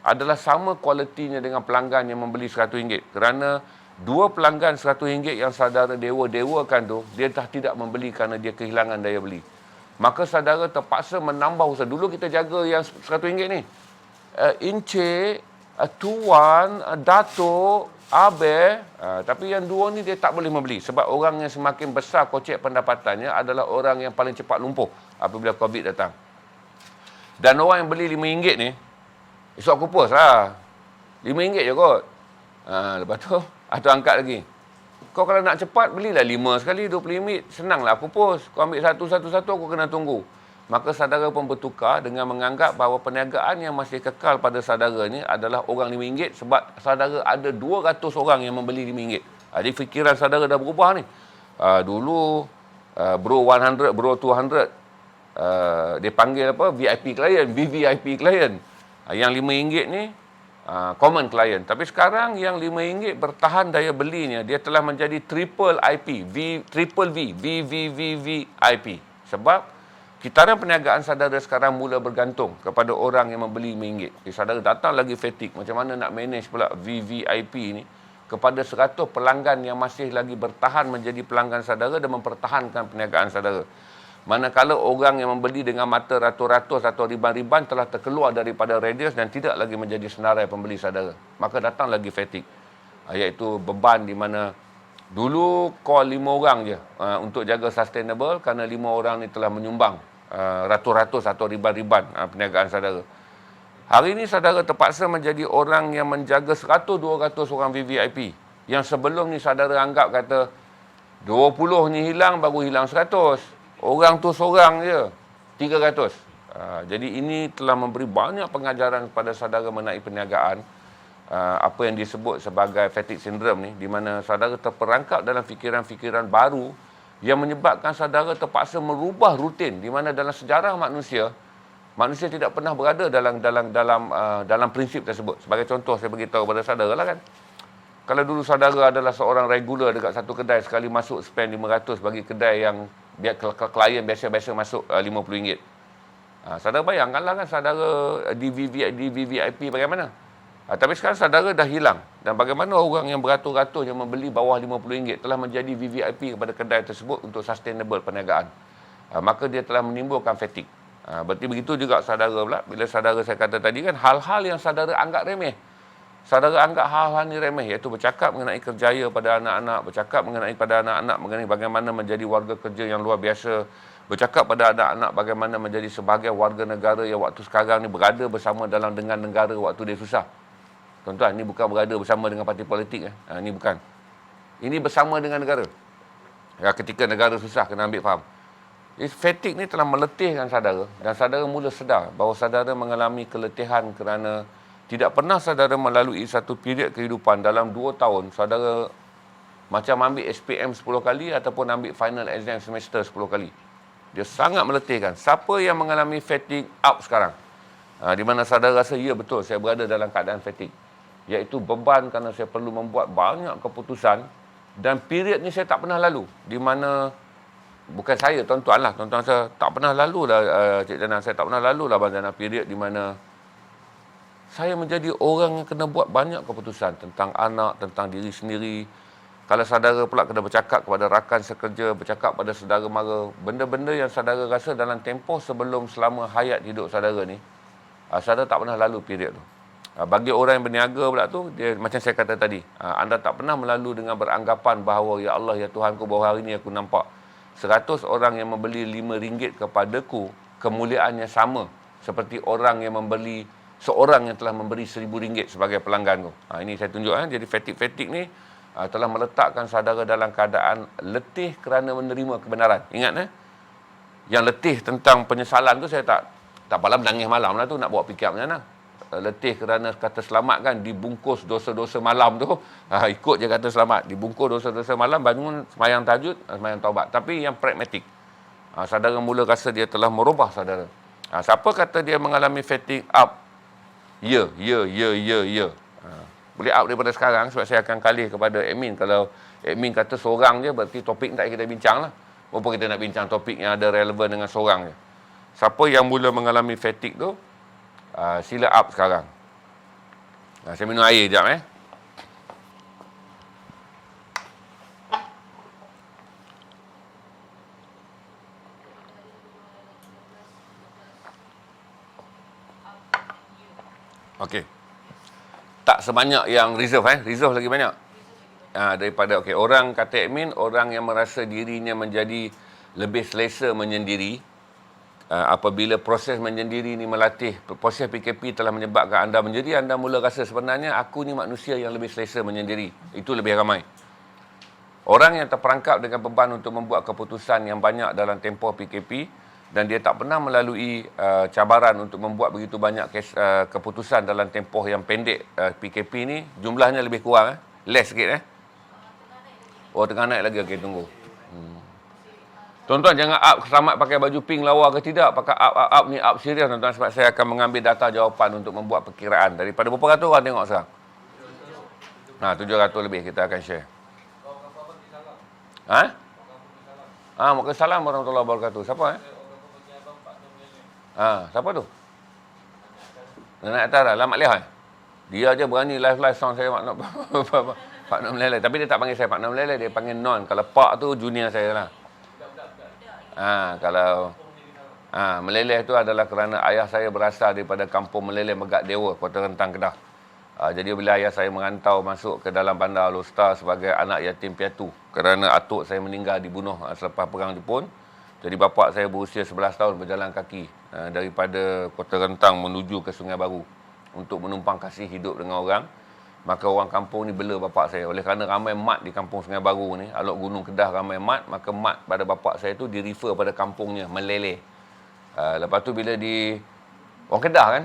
adalah sama kualitinya dengan pelanggan yang membeli RM100. Kerana dua pelanggan RM100 yang saudara dewa-dewakan tu, dia dah tidak membeli kerana dia kehilangan daya beli. Maka saudara terpaksa menambah usaha. Dulu kita jaga yang RM100 ni. Encik, Tuan, Datuk, Abe, tapi yang dua ni dia tak boleh membeli. Sebab orang yang semakin besar kocek pendapatannya adalah orang yang paling cepat lumpuh apabila COVID datang. Dan orang yang beli RM5 ni, esok aku post lah. RM5 je kot. Lepas tu, atau angkat lagi. Kau kalau nak cepat, belilah 5 sekali, RM20. Senanglah aku post. Kau ambil satu-satu, aku kena tunggu. maka saudara pun bertukar dengan menganggap bahawa perniagaan yang masih kekal pada saudara ni adalah orang RM5 sebab saudara ada 200 orang yang membeli RM5. Jadi fikiran saudara dah berubah ni. Dulu bro 100, bro 200, dia panggil apa? VIP client, VVIP client. Yang RM5 ni common client. Tapi sekarang yang RM5 bertahan daya belinya, dia telah menjadi triple IP, triple V, VVVVIP. Sebab kitaran perniagaan saudara sekarang mula bergantung kepada orang yang membeli RM5. Saudara datang lagi fatigue, macam mana nak manage pula VVIP ni kepada 100 pelanggan yang masih lagi bertahan menjadi pelanggan saudara dan mempertahankan perniagaan saudara. Manakala orang yang membeli dengan mata ratus-ratus atau riban-riban telah terkeluar daripada radius dan tidak lagi menjadi senarai pembeli saudara. Maka datang lagi fatigue. Iaitu beban di mana dulu call 5 orang je untuk jaga sustainable kerana 5 orang ni telah menyumbang ratus-ratus atau riban-riban perniagaan saudara. Hari ini saudara terpaksa menjadi orang yang menjaga 100-200 orang VVIP. Yang sebelum ni saudara anggap kata 20 ni hilang baru hilang 100. Orang tu seorang je, 300. Jadi ini telah memberi banyak pengajaran kepada saudara mengenai perniagaan. Apa yang disebut sebagai fatigue syndrome ni, di mana saudara terperangkap dalam fikiran-fikiran baru yang menyebabkan saudara terpaksa merubah rutin, di mana dalam sejarah manusia tidak pernah berada dalam prinsip tersebut. Sebagai contoh, saya beritahu kepada saudara lah kan. Kalau dulu saudara adalah seorang regular dekat satu kedai, sekali masuk spend 500 bagi kedai yang biar klien biasa-biasa masuk RM50. Saudara bayangkanlah kan saudara di VVIP bagaimana. Tapi sekarang saudara dah hilang. Dan bagaimana orang yang beratus-ratus yang membeli bawah RM50 telah menjadi VVIP kepada kedai tersebut untuk sustainable perniagaan. Maka dia telah menimbulkan fatigue. Berarti begitu juga saudara pula. Bila saudara saya kata tadi kan, hal-hal yang saudara anggap remeh. Saudara anggap hal-hal ni remeh, iaitu bercakap mengenai kerjaya pada anak-anak, bercakap mengenai bagaimana menjadi warga kerja yang luar biasa, bercakap pada anak-anak bagaimana menjadi sebagai warga negara yang waktu sekarang ni berada bersama dengan negara waktu dia susah. Tuan-tuan, ini bukan berada bersama dengan parti politik. Ini bukan. Ini bersama dengan negara. Ketika negara susah, kena ambil faham. Fatigue ni telah meletihkan saudara dan saudara mula sedar bahawa saudara mengalami keletihan kerana tidak pernah saudara melalui satu period kehidupan dalam 2 tahun, saudara macam ambil SPM 10 kali ataupun ambil final exam semester 10 kali. Dia sangat meletihkan. Siapa yang mengalami fatigue up sekarang? Di mana saudara rasa, ya betul, saya berada dalam keadaan fatigue. Iaitu beban kerana saya perlu membuat banyak keputusan dan period ni saya tak pernah lalu. Di mana, bukan saya, tuan-tuan lah. Tuan-tuan saya tak pernah lalu lah, Cik Jana, saya tak pernah lalu lah dalam period di mana saya menjadi orang yang kena buat banyak keputusan tentang anak, tentang diri sendiri. Kalau saudara pula kena bercakap kepada rakan sekerja, bercakap pada saudara mara, benda-benda yang saudara rasa dalam tempoh sebelum selama hayat hidup saudara ni, saudara tak pernah lalu period tu. Bagi orang yang berniaga pula tu, dia macam saya kata tadi, anda tak pernah melalui dengan beranggapan bahawa, ya Allah, ya Tuhanku, bahawa hari ni aku nampak 100 orang yang membeli RM5 kepadaku, kemuliaannya sama seperti orang yang membeli seorang yang telah memberi RM1,000 sebagai pelanggan tu. Ini saya tunjuk. Jadi fatigue ni telah meletakkan saudara dalam keadaan letih kerana menerima kebenaran. Ingat yang letih tentang penyesalan tu, saya tak apalah menangis malam lah tu, nak bawa pick up macam mana. Letih kerana kata selamat kan, dibungkus dosa-dosa malam tu. Ikut je kata selamat. Dibungkus dosa-dosa malam, bangun semayang tahajud, semayang taubat. Tapi yang pragmatik. Saudara mula rasa dia telah merubah saudara. Siapa kata dia mengalami fatigue up? Ya. Boleh up daripada sekarang sebab saya akan kalih kepada admin. Kalau admin kata seorang je, berarti topik tak kita bincang lah. Apa kita nak bincang topik yang ada relevan dengan seorang je. Siapa yang mula mengalami fatigue tu, sila up sekarang. Saya minum air sekejap Okey. Tak sebanyak yang reserve Reserve lagi banyak. Daripada orang kata admin, orang yang merasa dirinya menjadi lebih selesa menyendiri, apabila proses menyendiri ni melatih, proses PKP telah menyebabkan anda menjadi, anda mula rasa sebenarnya aku ni manusia yang lebih selesa menyendiri. Itu lebih ramai. Orang yang terperangkap dengan beban untuk membuat keputusan yang banyak dalam tempoh PKP dan dia tak pernah melalui cabaran untuk membuat begitu banyak keputusan dalam tempoh yang pendek. PKP ni jumlahnya lebih kurang, less sikit. Oh, tengah naik lagi. Okey, tunggu. Tuan-tuan jangan up selamat pakai baju pink lawa ke tidak. Pakai up ni up serius tuan-tuan, sebab saya akan mengambil data jawapan untuk membuat perkiraan. Daripada berapa ratus orang tengok sekarang? 700 lebih kita akan share. Waalaikumsalam warahmatullahi wabarakatuh. Siapa siapa tu? Naik atas dah, Lamat Liah. Dia aja berani live sound saya Pak Nok Meleleh. Tapi dia tak panggil saya Pak Nok Meleleh, dia panggil Non. Kalau Pak tu junior saya lah. Kalau Meleleh tu adalah kerana ayah saya berasal daripada kampung Meleleh Megat Dewa, Kota Rentang, Kedah. Jadi bila ayah saya merantau masuk ke dalam bandar Alor sebagai anak yatim piatu kerana atuk saya meninggal dibunuh selepas perang Jepun. Jadi bapa saya berusia 11 tahun berjalan kaki daripada Kota Rentang menuju ke Sungai Baru untuk menumpang kasih hidup dengan orang. Maka orang kampung ni bela bapa saya. Oleh kerana ramai mat di kampung Sungai Baru ni, Alok Gunung Kedah ramai mat, maka mat pada bapa saya tu direfer pada kampungnya Meleleh. Lepas tu bila orang Kedah kan,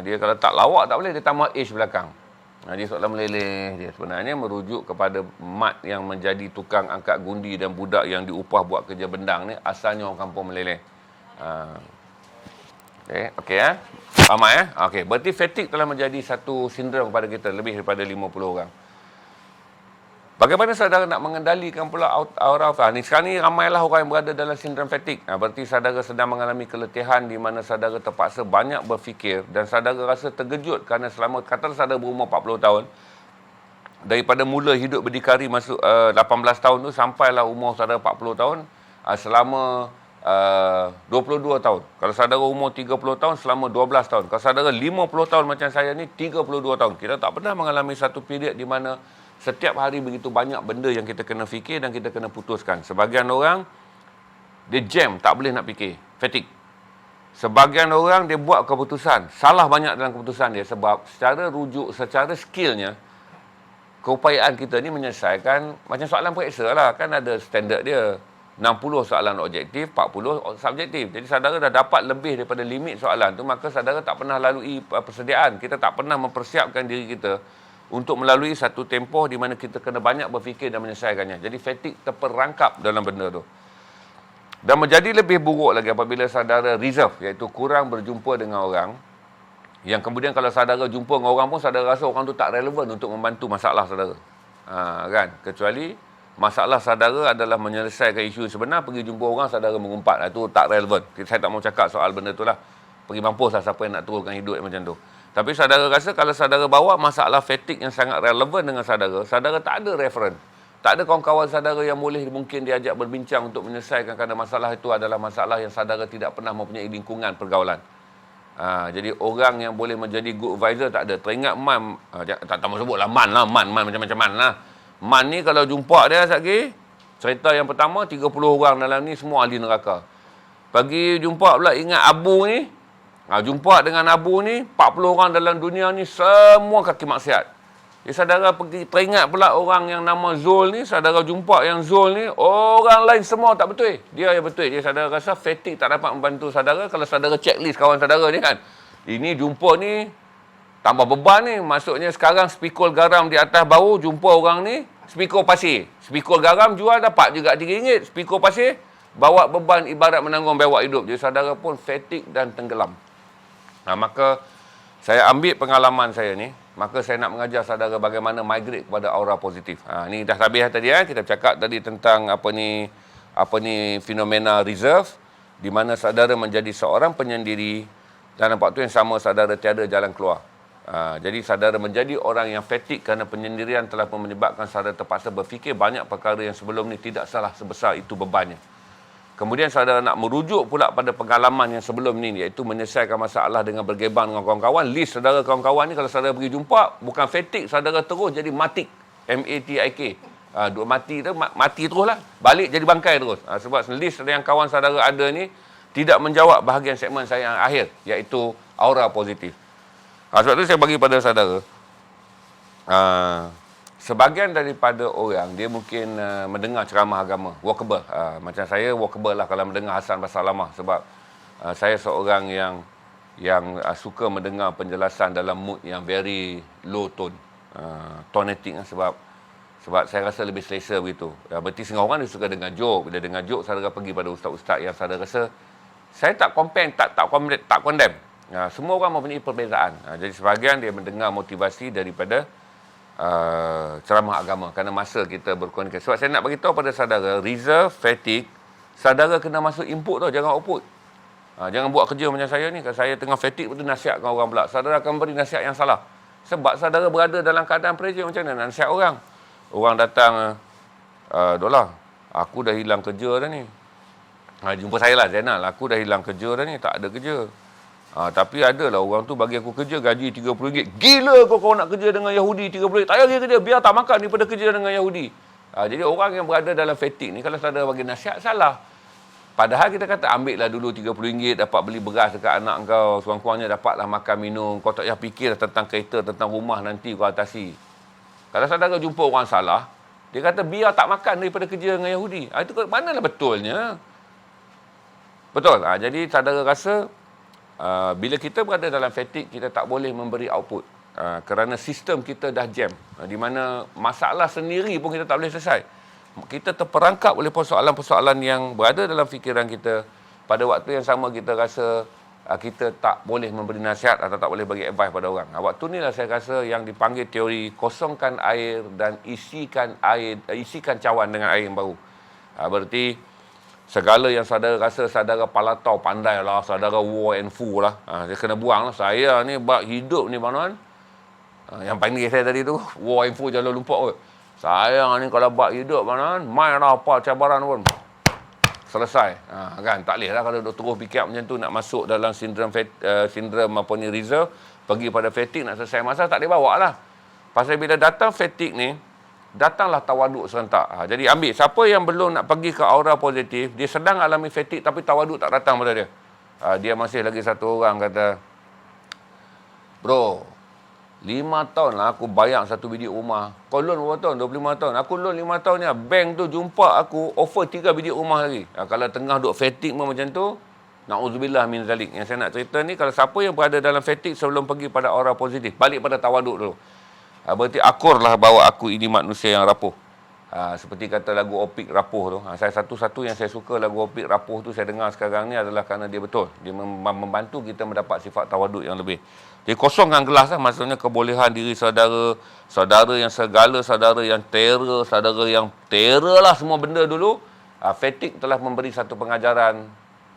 dia kalau tak lawak tak boleh, dia tambah H belakang. Dia soalan Meleleh. Dia sebenarnya merujuk kepada mat yang menjadi tukang angkat gundi dan budak yang diupah buat kerja bendang ni, asalnya orang kampung Meleleh. Okey Ramai Okey, berarti fatigue telah menjadi satu sindrom kepada kita, lebih daripada 50 orang. Bagaimana saudara nak mengendalikan pula aura ni? Sekarang ni ramailah orang yang berada dalam sindrom fatigue. Berarti saudara sedang mengalami keletihan di mana saudara terpaksa banyak berfikir dan saudara rasa terkejut kerana selama, katalah saudara berumur 40 tahun, daripada mula hidup berdikari masuk 18 tahun tu sampailah umur saudara 40 tahun, selama 22 tahun. Kalau saudara umur 30 tahun, selama 12 tahun. Kalau saudara 50 tahun macam saya ni, 32 tahun. Kita tak pernah mengalami satu period di mana setiap hari begitu banyak benda yang kita kena fikir dan kita kena putuskan. Sebahagian orang, dia jam, tak boleh nak fikir. Fatigue. Sebahagian orang, dia buat keputusan. Salah banyak dalam keputusan dia. Sebab secara rujuk, secara skillnya, keupayaan kita ni menyelesaikan macam soalan periksa lah. Kan ada standard dia. 60 soalan objektif, 40 subjektif. Jadi saudara dah dapat lebih daripada limit soalan tu, maka saudara tak pernah lalui persediaan. Kita tak pernah mempersiapkan diri kita untuk melalui satu tempoh di mana kita kena banyak berfikir dan menyelesaikannya. Jadi fatigue terperangkap dalam benda tu. Dan menjadi lebih buruk lagi apabila saudara reserve, iaitu kurang berjumpa dengan orang, yang kemudian kalau saudara jumpa dengan orang pun, saudara rasa orang tu tak relevan untuk membantu masalah saudara. Kan? Kecuali masalah saudara adalah menyelesaikan isu sebenar, pergi jumpa orang, saudara mengumpat. Itu tak relevan. Saya tak mau cakap soal benda tu lah. Pergi mampus lah siapa yang nak turunkan hidup macam tu. Tapi saudara rasa kalau saudara bawa masalah fatigue yang sangat relevan dengan saudara, saudara tak ada reference. Tak ada kawan-kawan saudara yang boleh mungkin diajak berbincang untuk menyelesaikan, kerana masalah itu adalah masalah yang saudara tidak pernah mempunyai lingkungan pergaulan. Jadi orang yang boleh menjadi good advisor tak ada. Teringat Man, tak mau sebutlah Man macam-macam Man lah. Man ni kalau jumpa dia lagi, cerita yang pertama 30 orang dalam ni semua ahli neraka. Pagi jumpa pula ingat Abu ni, jumpa dengan Abu ni 40 orang dalam dunia ni semua kaki maksiat. Jadi saudara pergi teringat pula orang yang nama Zul ni, saudara jumpa yang Zul ni, orang lain semua tak betul. Dia yang betul. Dia saudara rasa fatigue tak dapat membantu saudara. Kalau saudara checklist kawan saudara ni kan, ini jumpa ni tambah beban ni. Maksudnya sekarang spikul garam di atas bau, jumpa orang ni, spikul pasir. Spikul garam jual dapat juga RM3. Spikul pasir, bawa beban ibarat menanggung bewak hidup. Jadi saudara pun fatigue dan tenggelam. Maka saya ambil pengalaman saya ni, maka saya nak mengajar saudara bagaimana migrate kepada aura positif. Ni dah habis tadi kita cakap tadi tentang apa ni fenomena reserve, di mana saudara menjadi seorang penyendiri dan waktu yang sama saudara tiada jalan keluar. Jadi saudara menjadi orang yang fatigue kerana penyendirian telah menyebabkan saudara terpaksa berfikir banyak perkara yang sebelum ni tidak salah sebesar itu bebannya. Kemudian saudara nak merujuk pula pada pengalaman yang sebelum ni, iaitu menyelesaikan masalah dengan bergebang dengan kawan-kawan. List saudara kawan-kawan ni kalau saudara pergi jumpa, bukan fatigue, saudara terus jadi matik. M-A-T-I-K. Dua mati tu, mati terus lah. Balik jadi bangkai terus. Sebab list yang kawan saudara ada ni tidak menjawab bahagian segmen saya yang akhir, iaitu aura positif. Sebab tu saya bagi pada saudara, sebahagian daripada orang, dia mungkin mendengar ceramah agama, walkable. Macam saya, walkable lah kalau mendengar Hasan Bassalamah. Sebab Saya seorang yang suka mendengar penjelasan dalam mood yang very low tone, tonetic, sebab saya rasa lebih selesa begitu. Berarti setengah orang dia suka dengar joke. Bila dengar joke, saudara pergi pada ustaz-ustaz yang saudara rasa, saya tak compare, tak condemn. Semua orang mempunyai perbezaan. Jadi sebahagian dia mendengar motivasi daripada ceramah agama kerana masa kita berkomunikasi. Sebab saya nak beritahu pada saudara, reserve, fatigue, saudara kena masuk input tau, jangan output. Jangan buat kerja macam saya ni. Kalau saya tengah fatigue, betul nasihatkan orang pula. Saudara akan beri nasihat yang salah. Sebab saudara berada dalam keadaan pressure, macam mana nak nasihat orang? Orang datang, Dolah, aku dah hilang kerja dah ni. Jumpa saya lah, Zainal, aku dah hilang kerja dah ni, tak ada kerja. Tapi adalah orang tu bagi aku kerja, gaji RM30. Gila kau nak kerja dengan Yahudi RM30. Tak payah kerja, biar tak makan daripada kerja dengan Yahudi. Jadi orang yang berada dalam fatigue ni, kalau saudara bagi nasihat, salah. Padahal kita kata, ambil lah dulu RM30, dapat beli beras dekat anak kau, sekurang-kurangnya dapatlah makan minum, kau tak payah fikir tentang kereta, tentang rumah nanti kau atasi. Kalau saudara jumpa orang salah, dia kata biar tak makan daripada kerja dengan Yahudi. Itu manalah betulnya. Betul. Jadi saudara rasa bila kita berada dalam fatigue, kita tak boleh memberi output. Kerana sistem kita dah jam. Di mana masalah sendiri pun kita tak boleh selesai. Kita terperangkap oleh persoalan-persoalan yang berada dalam fikiran kita. Pada waktu yang sama kita rasa kita tak boleh memberi nasihat atau tak boleh bagi advice pada orang. Waktu ni lah saya rasa yang dipanggil teori kosongkan air dan isikan cawan dengan air yang baru. Berarti segala yang saudara rasa saudara palatau pandai lah, saudara war and fu lah, dia kena buang lah. Saya ni bak hidup ni Bang, yang panggil saya tadi tu war and fu jangan lupa kot. Saya ni kalau bak hidup Bang, main lah apa cabaran pun selesai. Kan tak boleh lah kalau duk terus fikir macam tu, nak masuk dalam sindrom apa ni reserve, pergi pada fatigue, nak selesai masa tak boleh bawa lah. Pasal bila datang fatigue ni, datanglah tawaduk serentak. Jadi ambil siapa yang belum nak pergi ke aura positif, dia sedang alami fatigue tapi tawaduk tak datang pada dia. Dia masih lagi satu orang kata, bro, 5 tahun lah aku bayar satu biji rumah. Kau loan berapa tahun? 25 tahun. Aku loan 5 tahun ni. Bank tu jumpa aku offer 3 biji rumah lagi. Kalau tengah duk fatigue pun macam tu, na'udzubillah min zalik. Yang saya nak cerita ni, kalau siapa yang berada dalam fatigue sebelum pergi pada aura positif, balik pada tawaduk dulu. Berarti akurlah bahawa aku ini manusia yang rapuh. Seperti kata lagu Opik Rapuh tu. Saya satu-satu yang saya suka lagu Opik Rapuh tu saya dengar sekarang ni adalah kerana dia betul. Dia membantu kita mendapat sifat tawaduk yang lebih. Dia kosongkan gelas lah. Maksudnya kebolehan diri saudara, saudara yang segala, saudara yang terror, saudara yang terror lah semua benda dulu. Fatigue telah memberi satu pengajaran.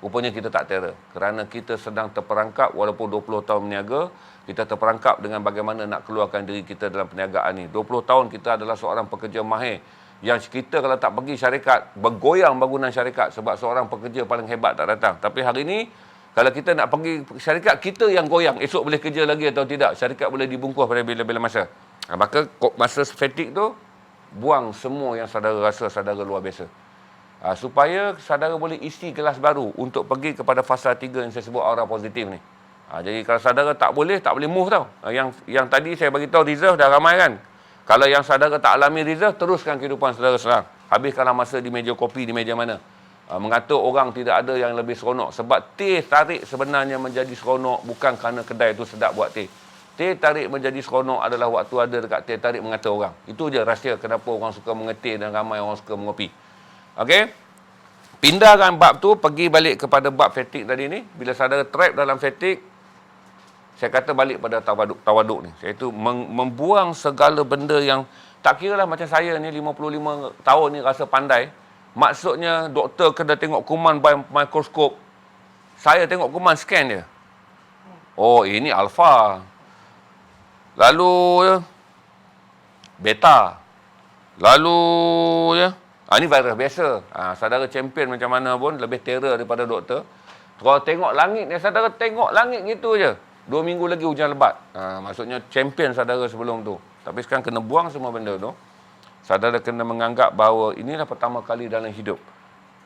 Rupanya kita tak terror. Kerana kita sedang terperangkap walaupun 20 tahun berniaga, kita terperangkap dengan bagaimana nak keluarkan diri kita dalam perniagaan ni. 20 tahun kita adalah seorang pekerja mahir. Yang kita kalau tak pergi syarikat, bergoyang bangunan syarikat sebab seorang pekerja paling hebat tak datang. Tapi hari ini, kalau kita nak pergi syarikat, kita yang goyang. Esok boleh kerja lagi atau tidak. Syarikat boleh dibungkus pada bila-bila masa. Maka masa fatigue tu, buang semua yang saudara rasa saudara luar biasa. Supaya saudara boleh isi kelas baru untuk pergi kepada fasa 3 yang saya sebut aura positif ni. Jadi kalau saudara tak boleh move tau. Yang tadi saya bagi tahu reserve dah ramai kan. Kalau yang saudara tak alami reserve, teruskan kehidupan saudara serang. Habiskanlah masa di meja kopi, di meja mana. Mengatur orang tidak ada yang lebih seronok. Sebab teh tarik sebenarnya menjadi seronok bukan kerana kedai tu sedap buat teh. Teh tarik menjadi seronok adalah waktu ada dekat teh tarik mengatur orang. Itu je rahsia kenapa orang suka mengetih dan ramai orang suka mengopi. Okey? Pindahkan bab tu, pergi balik kepada bab fatigue tadi ni. Bila saudara trap dalam fatigue, saya kata balik pada tawaduk ni. Iaitu membuang segala benda yang tak kira lah macam saya ni 55 tahun ni rasa pandai. Maksudnya doktor kena tengok kuman by mikroskop. Saya tengok kuman scan dia. Oh, ini alfa. Lalu beta. Lalu ini virus biasa. Saudara champion macam mana pun lebih terror daripada doktor. Kalau tengok langit ni, saudara tengok langit gitu je. 2 minggu lagi hujan lebat. Maksudnya champion saudara sebelum tu. Tapi sekarang kena buang semua benda tu. Saudara kena menganggap bahawa inilah pertama kali dalam hidup.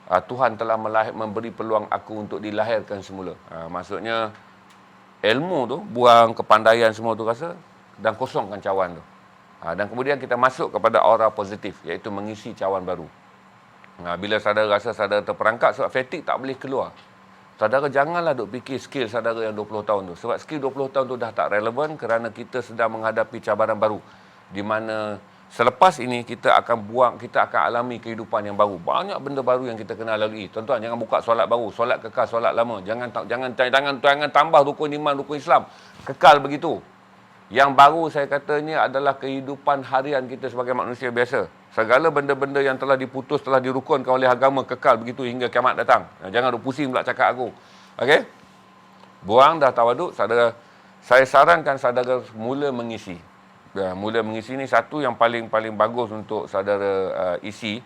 Tuhan telah memberi peluang aku untuk dilahirkan semula. Maksudnya ilmu tu, buang kepandaian semua tu rasa dan kosongkan cawan tu. Dan kemudian kita masuk kepada aura positif, iaitu mengisi cawan baru. Bila saudara rasa saudara terperangkap sebab fatigue tak boleh keluar. Saudara janganlah duk fikir skill saudara yang 20 tahun tu. Sebab skill 20 tahun tu dah tak relevan kerana kita sedang menghadapi cabaran baru. Di mana selepas ini kita akan alami kehidupan yang baru. Banyak benda baru yang kita kena lalui. Tuan-tuan jangan buka solat baru, solat kekal, solat lama. Jangan tambah rukun iman, rukun Islam. Kekal begitu. Yang baru saya katanya adalah kehidupan harian kita sebagai manusia biasa. Segala benda-benda yang telah diputus, telah dirukunkan oleh agama kekal begitu hingga kiamat datang. Jangan pusing pula cakap aku. Okey? Buang dah tawaduk, saudara. Saya sarankan saudara mula mengisi. Mula mengisi ni satu yang paling bagus untuk saudara isi.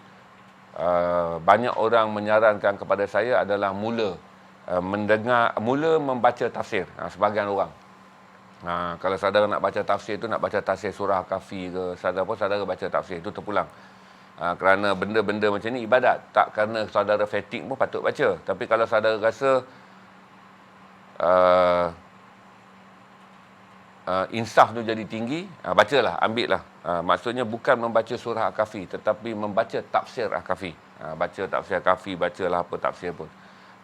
Banyak orang menyarankan kepada saya adalah mula membaca tafsir. Sebahagian orang. Kalau saudara nak baca tafsir tu, nak baca tafsir surah Kahfi ke, saudara baca tafsir itu terpulang. Kerana benda-benda macam ni ibadat. Tak kerana saudara fatigue pun patut baca. Tapi kalau saudara rasa insaf tu jadi tinggi, bacalah, ambil lah. Maksudnya bukan membaca surah Al-Kahfi, tetapi membaca tafsir Al-Kahfi. Baca tafsir Al-Kahfi, bacalah apa tafsir pun.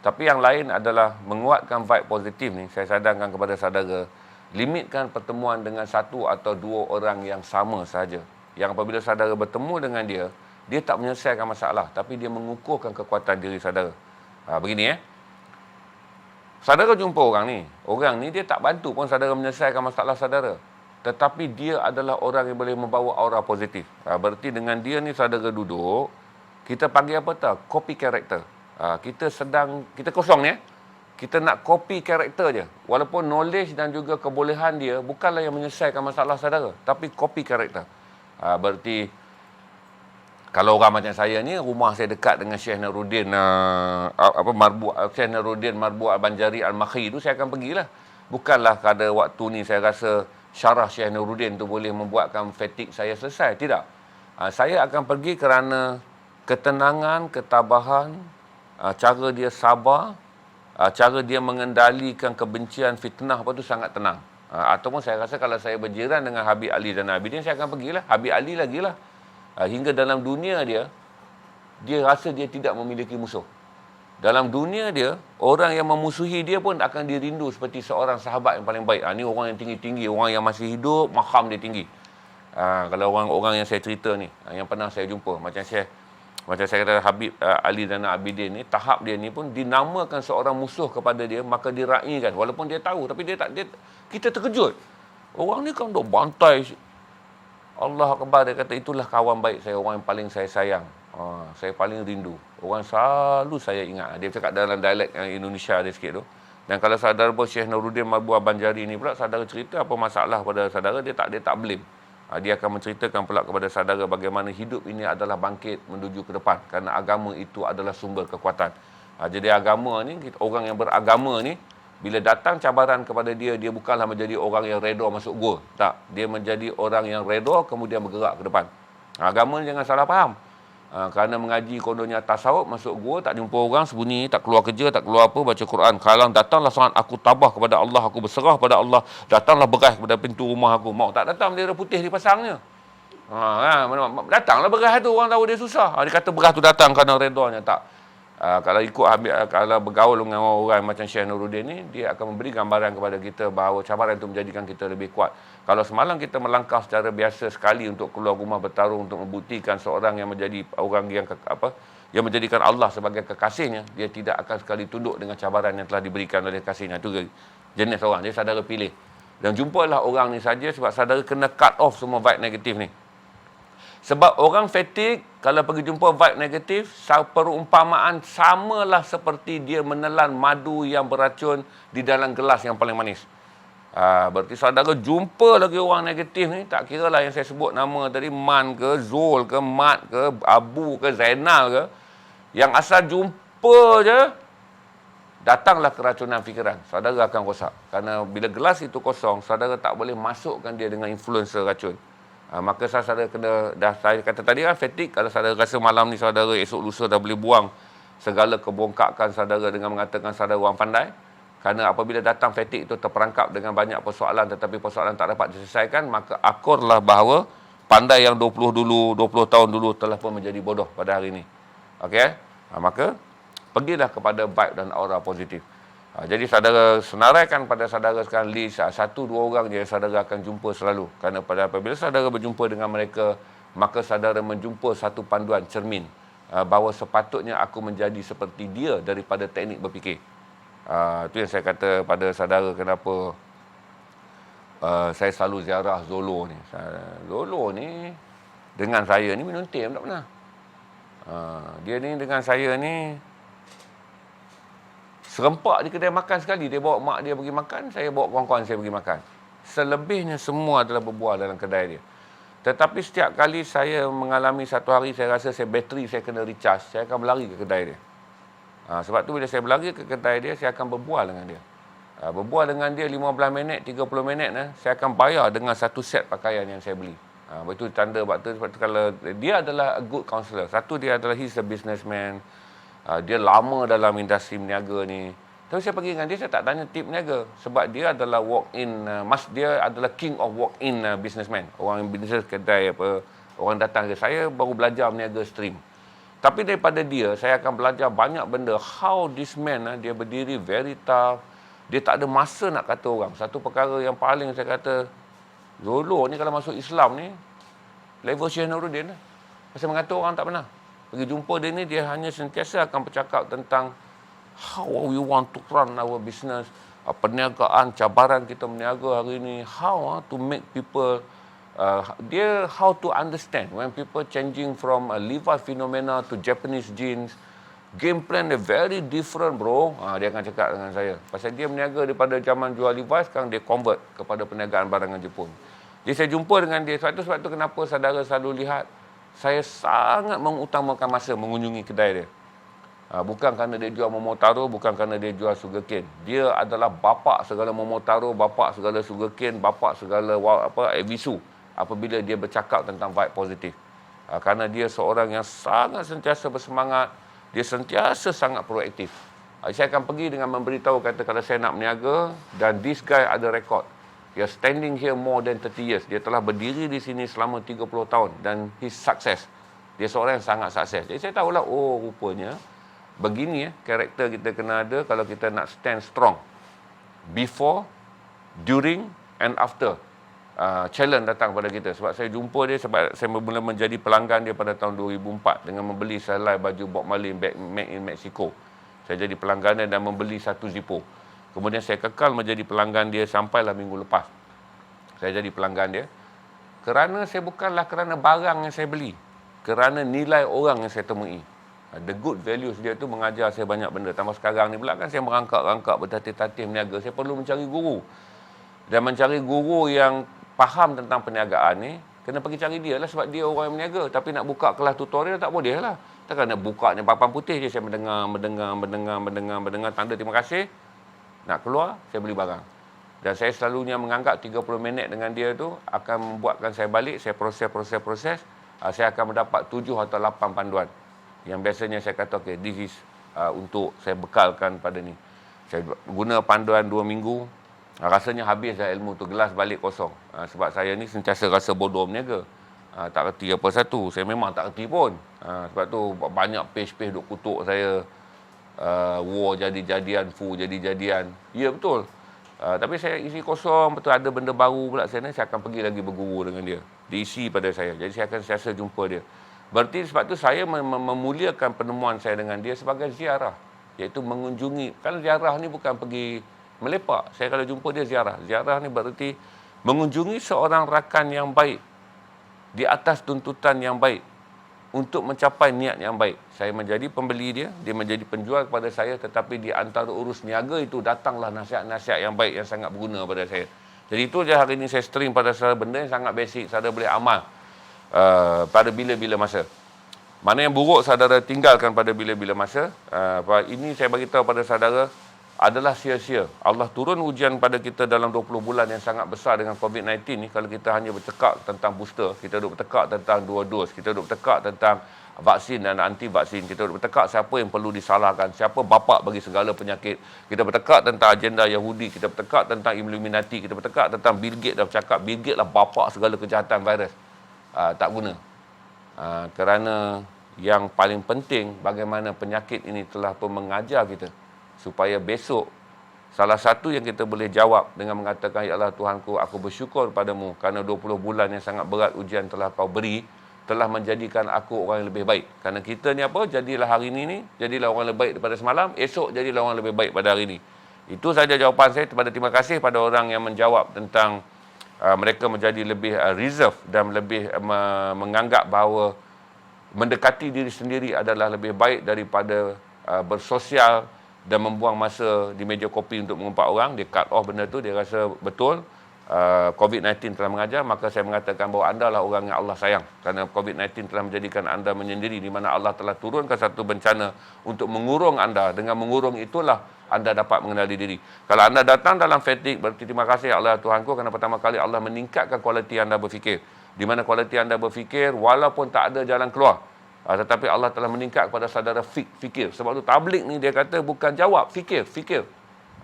Tapi yang lain adalah menguatkan vibe positif ni. Saya sadarkan kepada saudara, limitkan pertemuan dengan satu atau dua orang yang sama saja. Yang apabila saudara bertemu dengan dia, dia tak menyelesaikan masalah, tapi dia mengukuhkan kekuatan diri saudara. Begini saudara jumpa orang ni dia tak bantu pun saudara menyelesaikan masalah saudara. Tetapi dia adalah orang yang boleh membawa aura positif. Berarti dengan dia ni saudara duduk, kita panggil apa tau? Copy character. Kita kosong ni kita nak copy karakter je. Walaupun knowledge dan juga kebolehan dia bukanlah yang menyelesaikan masalah saudara, tapi copy karakter. Berarti kalau orang macam saya ni, rumah saya dekat dengan Syekh Nuruddin Syekh Nuruddin Marbu' Al-Banjari Al-Makhi tu, saya akan pergilah. Bukanlah pada waktu ni saya rasa syarah Syekh Nuruddin tu boleh membuatkan fatigue saya selesai. Tidak. Saya akan pergi kerana ketenangan, ketabahan, cara dia sabar, cara dia mengendalikan kebencian, fitnah apa tu sangat tenang. Ataupun saya rasa kalau saya berjiran dengan Habib Ali Zainal Abidin, saya akan pergilah. Habib Ali lagi lah. Hingga dalam dunia dia rasa dia tidak memiliki musuh. Dalam dunia dia, orang yang memusuhi dia pun akan dirindu seperti seorang sahabat yang paling baik. Ni orang yang tinggi-tinggi, orang yang masih hidup, makam dia tinggi. Kalau orang-orang yang saya cerita ni, yang pernah saya jumpa, macam saya kata Habib Ali Zainal Abidin ni, tahap dia ni pun dinamakan seorang musuh kepada dia, maka diraikan. Walaupun dia tahu, tapi kita terkejut. Orang ni kan duk bantai. Allah Akbar, dia kata itulah kawan baik saya, orang yang paling saya sayang. Saya paling rindu. Orang selalu saya ingat. Dia cakap dalam dialek Indonesia dia sikit tu. Dan kalau saudara Syekh Nuruddin Marbu' Al-Banjari ni pula, saudara cerita apa masalah pada saudara, dia tak blame. Dia akan menceritakan pula kepada saudara bagaimana hidup ini adalah bangkit menuju ke depan. Kerana agama itu adalah sumber kekuatan. Jadi agama ni, orang yang beragama ni, bila datang cabaran kepada dia, dia bukanlah menjadi orang yang redha masuk gua. Tak. Dia menjadi orang yang redha kemudian bergerak ke depan. Agama ni jangan salah faham. Kerana mengaji kononnya tasawuf, masuk gua, tak jumpa orang, sembunyi, tak keluar kerja, tak keluar apa, baca Quran. Kalau datanglah saat aku tabah kepada Allah, aku berserah pada Allah, datanglah beras kepada pintu rumah aku. Mau tak datang, bendera putih dipasangnya. Datanglah beras tu, orang tahu dia susah. Dia kata beras tu datang kerana redanya. Tak. Kalau bergaul dengan orang macam Syekh Nuruddin ni, dia akan memberi gambaran kepada kita bahawa cabaran itu menjadikan kita lebih kuat. Kalau semalam kita melangkah secara biasa sekali untuk keluar rumah bertarung untuk membuktikan seorang yang menjadi orang yang menjadikan Allah sebagai kekasihnya, dia tidak akan sekali tunduk dengan cabaran yang telah diberikan oleh kasihnya. Itu jenis orang, dia saudara pilih. Dan jumpalah orang ni saja sebab saudara kena cut off semua vibe negatif ni. Sebab orang fatigue, kalau pergi jumpa vibe negatif, perumpamaan samalah seperti dia menelan madu yang beracun di dalam gelas yang paling manis. Berarti saudara jumpa lagi orang negatif ni, tak kira lah yang saya sebut nama tadi, Man ke, Zul ke, Mat ke, Abu ke, Zainal ke, yang asal jumpa je, datanglah keracunan fikiran. Saudara akan rosak. Kerana bila gelas itu kosong, saudara tak boleh masukkan dia dengan influencer racun. Maka saudara saya kata tadi kan, fatigue. Kalau saudara rasa malam ni saudara esok lusa dah boleh buang segala kebongkakan saudara dengan mengatakan saudara orang pandai. Kerana apabila datang fatigue itu terperangkap dengan banyak persoalan, tetapi persoalan tak dapat diselesaikan, maka akurlah bahawa pandai yang 20 tahun dulu telah pun menjadi bodoh pada hari ini. Okey? Maka pergilah kepada vibe dan aura positif. Jadi saudara senaraikan pada saudara sekarang list satu dua orang je saudara akan jumpa selalu. Kerana apabila saudara berjumpa dengan mereka, maka saudara menjumpa satu panduan cermin bahawa sepatutnya aku menjadi seperti dia daripada teknik berfikir. Itu yang saya kata pada saudara kenapa saya selalu ziarah Zolo ni. Zolo ni dengan saya ni minum teh tak pernah. Dia ni dengan saya ni serempak di kedai makan sekali. Dia bawa mak dia pergi makan, saya bawa kawan-kawan saya pergi makan. Selebihnya semua adalah berbual dalam kedai dia. Tetapi setiap kali saya mengalami satu hari, saya rasa bateri saya kena recharge, saya akan berlari ke kedai dia. Sebab tu bila saya berlari ke kedai dia, saya akan berbual dengan dia. Berbual dengan dia 15 minit, 30 minit, saya akan bayar dengan satu set pakaian yang saya beli. Itu tanda sebab tu kalau dia adalah a good counselor. Satu, dia adalah he's a businessman. Dia lama dalam industri meniaga ni. Tapi saya pergi dengan dia, saya tak tanya tip meniaga. Sebab dia adalah walk-in, dia adalah king of walk-in businessman. Orang yang bisnes kedai apa, orang datang ke saya, baru belajar meniaga stream. Tapi daripada dia, saya akan belajar banyak benda. How this man, dia berdiri very tough. Dia tak ada masa nak kata orang. Satu perkara yang paling saya kata, Zolo ni kalau masuk Islam ni, level Syekh Nuruddin lah. Pasal mengata orang tak pernah. Pergi jumpa dia ni, dia hanya sentiasa akan bercakap tentang how we want to run our business, perniagaan, cabaran kita meniaga hari ni, how to make people, dia how to understand when people changing from a Levi phenomena to Japanese jeans. Game plan dia very different bro. Dia akan cakap dengan saya. Pasal dia meniaga daripada zaman jual Levi, sekarang dia convert kepada perniagaan barangan Jepun. Jadi saya jumpa dengan dia. Sebab tu kenapa saudara selalu lihat saya sangat mengutamakan masa mengunjungi kedai dia. Bukan kerana dia jual momotaro, bukan kerana dia jual sugarcane. Dia adalah bapa segala momotaro, bapa segala sugarcane, bapa segala ebisu apabila dia bercakap tentang vibe positif. Kerana dia seorang yang sangat sentiasa bersemangat, dia sentiasa sangat proaktif. Saya akan pergi dengan memberitahu kata kalau saya nak berniaga dan this guy ada rekod. Dia standing here more than 30 years. Dia telah berdiri di sini selama 30 tahun dan his success. Dia seorang yang sangat sukses. Jadi saya tahulah, oh rupanya begini karakter kita kena ada kalau kita nak stand strong. Before, during and after challenge datang pada kita. Sebab saya jumpa dia, sebab saya mula menjadi pelanggan dia pada tahun 2004 dengan membeli sehelai baju Bob Marley made in Mexico. Saya jadi pelanggan dia dan membeli satu Zippo. Kemudian saya kekal menjadi pelanggan dia sampailah minggu lepas. Saya jadi pelanggan dia. Kerana saya bukanlah kerana barang yang saya beli. Kerana nilai orang yang saya temui. The good values dia tu mengajar saya banyak benda. Tambah sekarang ni pula kan saya merangkak-rangkak bertatih-tatih meniaga. Saya perlu mencari guru. Dan mencari guru yang faham tentang perniagaan ni, kena pergi cari dia lah sebab dia orang yang meniaga. Tapi nak buka kelas tutorial tak boleh lah. Takkan nak bukanya papan putih je saya mendengar tanda terima kasih. Nak keluar, saya beli barang. Dan saya selalunya menganggap 30 minit dengan dia tu akan membuatkan saya balik, saya proses. Saya akan mendapat 7 atau 8 panduan. Yang biasanya saya kata, okay, this is untuk saya bekalkan pada ni. Saya guna panduan 2 minggu, rasanya habis dah ilmu tu, gelas balik kosong. Sebab saya ni sentiasa rasa bodoh berniaga. Tak reti apa satu, saya memang tak reti pun. Sebab tu banyak page-page duk kutuk saya. War jadi-jadian, fu jadi-jadian. Ya betul. Tapi saya isi kosong, betul ada benda baru pula saya akan pergi lagi berguru dengan dia. Diisi pada saya. Jadi saya akan sentiasa jumpa dia. Berarti sebab tu saya memuliakan penemuan saya dengan dia sebagai ziarah. Iaitu mengunjungi. Kan ziarah ni bukan pergi melepak. Saya kalau jumpa dia ziarah. Ziarah ni berarti mengunjungi seorang rakan yang baik. Di atas tuntutan yang baik. Untuk mencapai niat yang baik. Saya menjadi pembeli dia, dia menjadi penjual kepada saya, tetapi di antara urus niaga itu datanglah nasihat-nasihat yang baik yang sangat berguna pada saya. Jadi itu je hari ini saya stream pada saudara, benda yang sangat basic, saudara boleh amal pada bila-bila masa. Mana yang buruk saudara tinggalkan pada bila-bila masa. Ini saya bagi tahu pada saudara adalah sia-sia. Allah turun ujian pada kita dalam 20 bulan yang sangat besar dengan COVID-19 ni. Kalau kita hanya bercakap tentang booster, kita duk bercakap tentang 2 dos, kita duk bercakap tentang vaksin dan anti-vaksin, kita duk bercakap siapa yang perlu disalahkan, siapa bapak bagi segala penyakit, kita bercakap tentang agenda Yahudi, kita bercakap tentang Illuminati, kita bercakap tentang Bill Gates dah bercakap, Bill Gates lah bapak segala kejahatan virus. Tak guna. Kerana yang paling penting bagaimana penyakit ini telah pun mengajar kita supaya besok Salah satu yang kita boleh jawab dengan mengatakan, Ya Allah Tuhanku, aku bersyukur padamu kerana 20 bulan yang sangat berat ujian telah kau beri, telah menjadikan aku orang yang lebih baik. Kerana kita ni apa? Jadilah hari ni, jadilah orang lebih baik daripada semalam, esok jadilah orang lebih baik pada hari ni. Itu saja jawapan saya. Terima kasih pada orang yang menjawab tentang mereka menjadi lebih reserve dan lebih menganggap bahawa mendekati diri sendiri adalah lebih baik daripada bersosial dan membuang masa di meja kopi untuk mengumpat orang. Dia cut off benda tu, dia rasa betul COVID-19 telah mengajar. Maka saya mengatakan bahawa anda lah orang yang Allah sayang, kerana COVID-19 telah menjadikan anda menyendiri, di mana Allah telah turunkan satu bencana untuk mengurung anda. Dengan mengurung itulah anda dapat mengenali diri. Kalau anda datang dalam fatigue, berarti terima kasih Allah Tuhanku, kerana pertama kali Allah meningkatkan kualiti anda berfikir. Di mana kualiti anda berfikir walaupun tak ada jalan keluar, tetapi Allah telah meningkat kepada saudara fikir. Sebab tu tablik ni dia kata bukan jawab, fikir.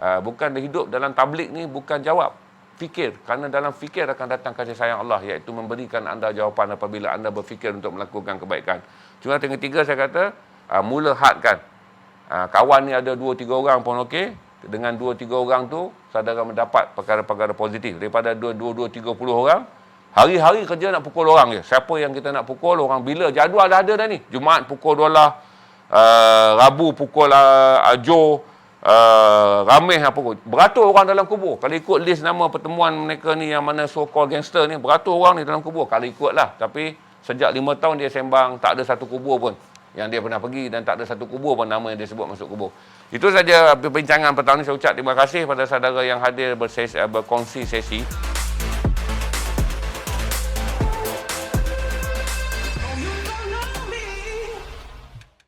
Bukan hidup dalam tablik ni bukan jawab, fikir. Kerana dalam fikir akan datang kasih sayang Allah, iaitu memberikan anda jawapan apabila anda berfikir untuk melakukan kebaikan. Cuma yang ketiga saya kata, mula hadkan. Kawan ni ada 2-3 orang pun okey. Dengan 2-3 orang tu, saudara mendapat perkara-perkara positif. Daripada 2-30 orang, hari-hari kerja nak pukul orang je. Siapa yang kita nak pukul orang, bila jadual dah ada dah ni. Jumaat pukul Dolah, Rabu pukul Jo, Rameh pukul. Beratus orang dalam kubur. Kalau ikut list nama pertemuan mereka ni yang mana so-called gangster ni, beratus orang ni dalam kubur. Kalau ikutlah. Tapi sejak 5 tahun dia sembang, tak ada satu kubur pun yang dia pernah pergi, dan tak ada satu kubur pun nama yang dia sebut masuk kubur. Itu saja perbincangan petang ni. Saya ucap terima kasih pada saudara yang hadir berkongsi sesi.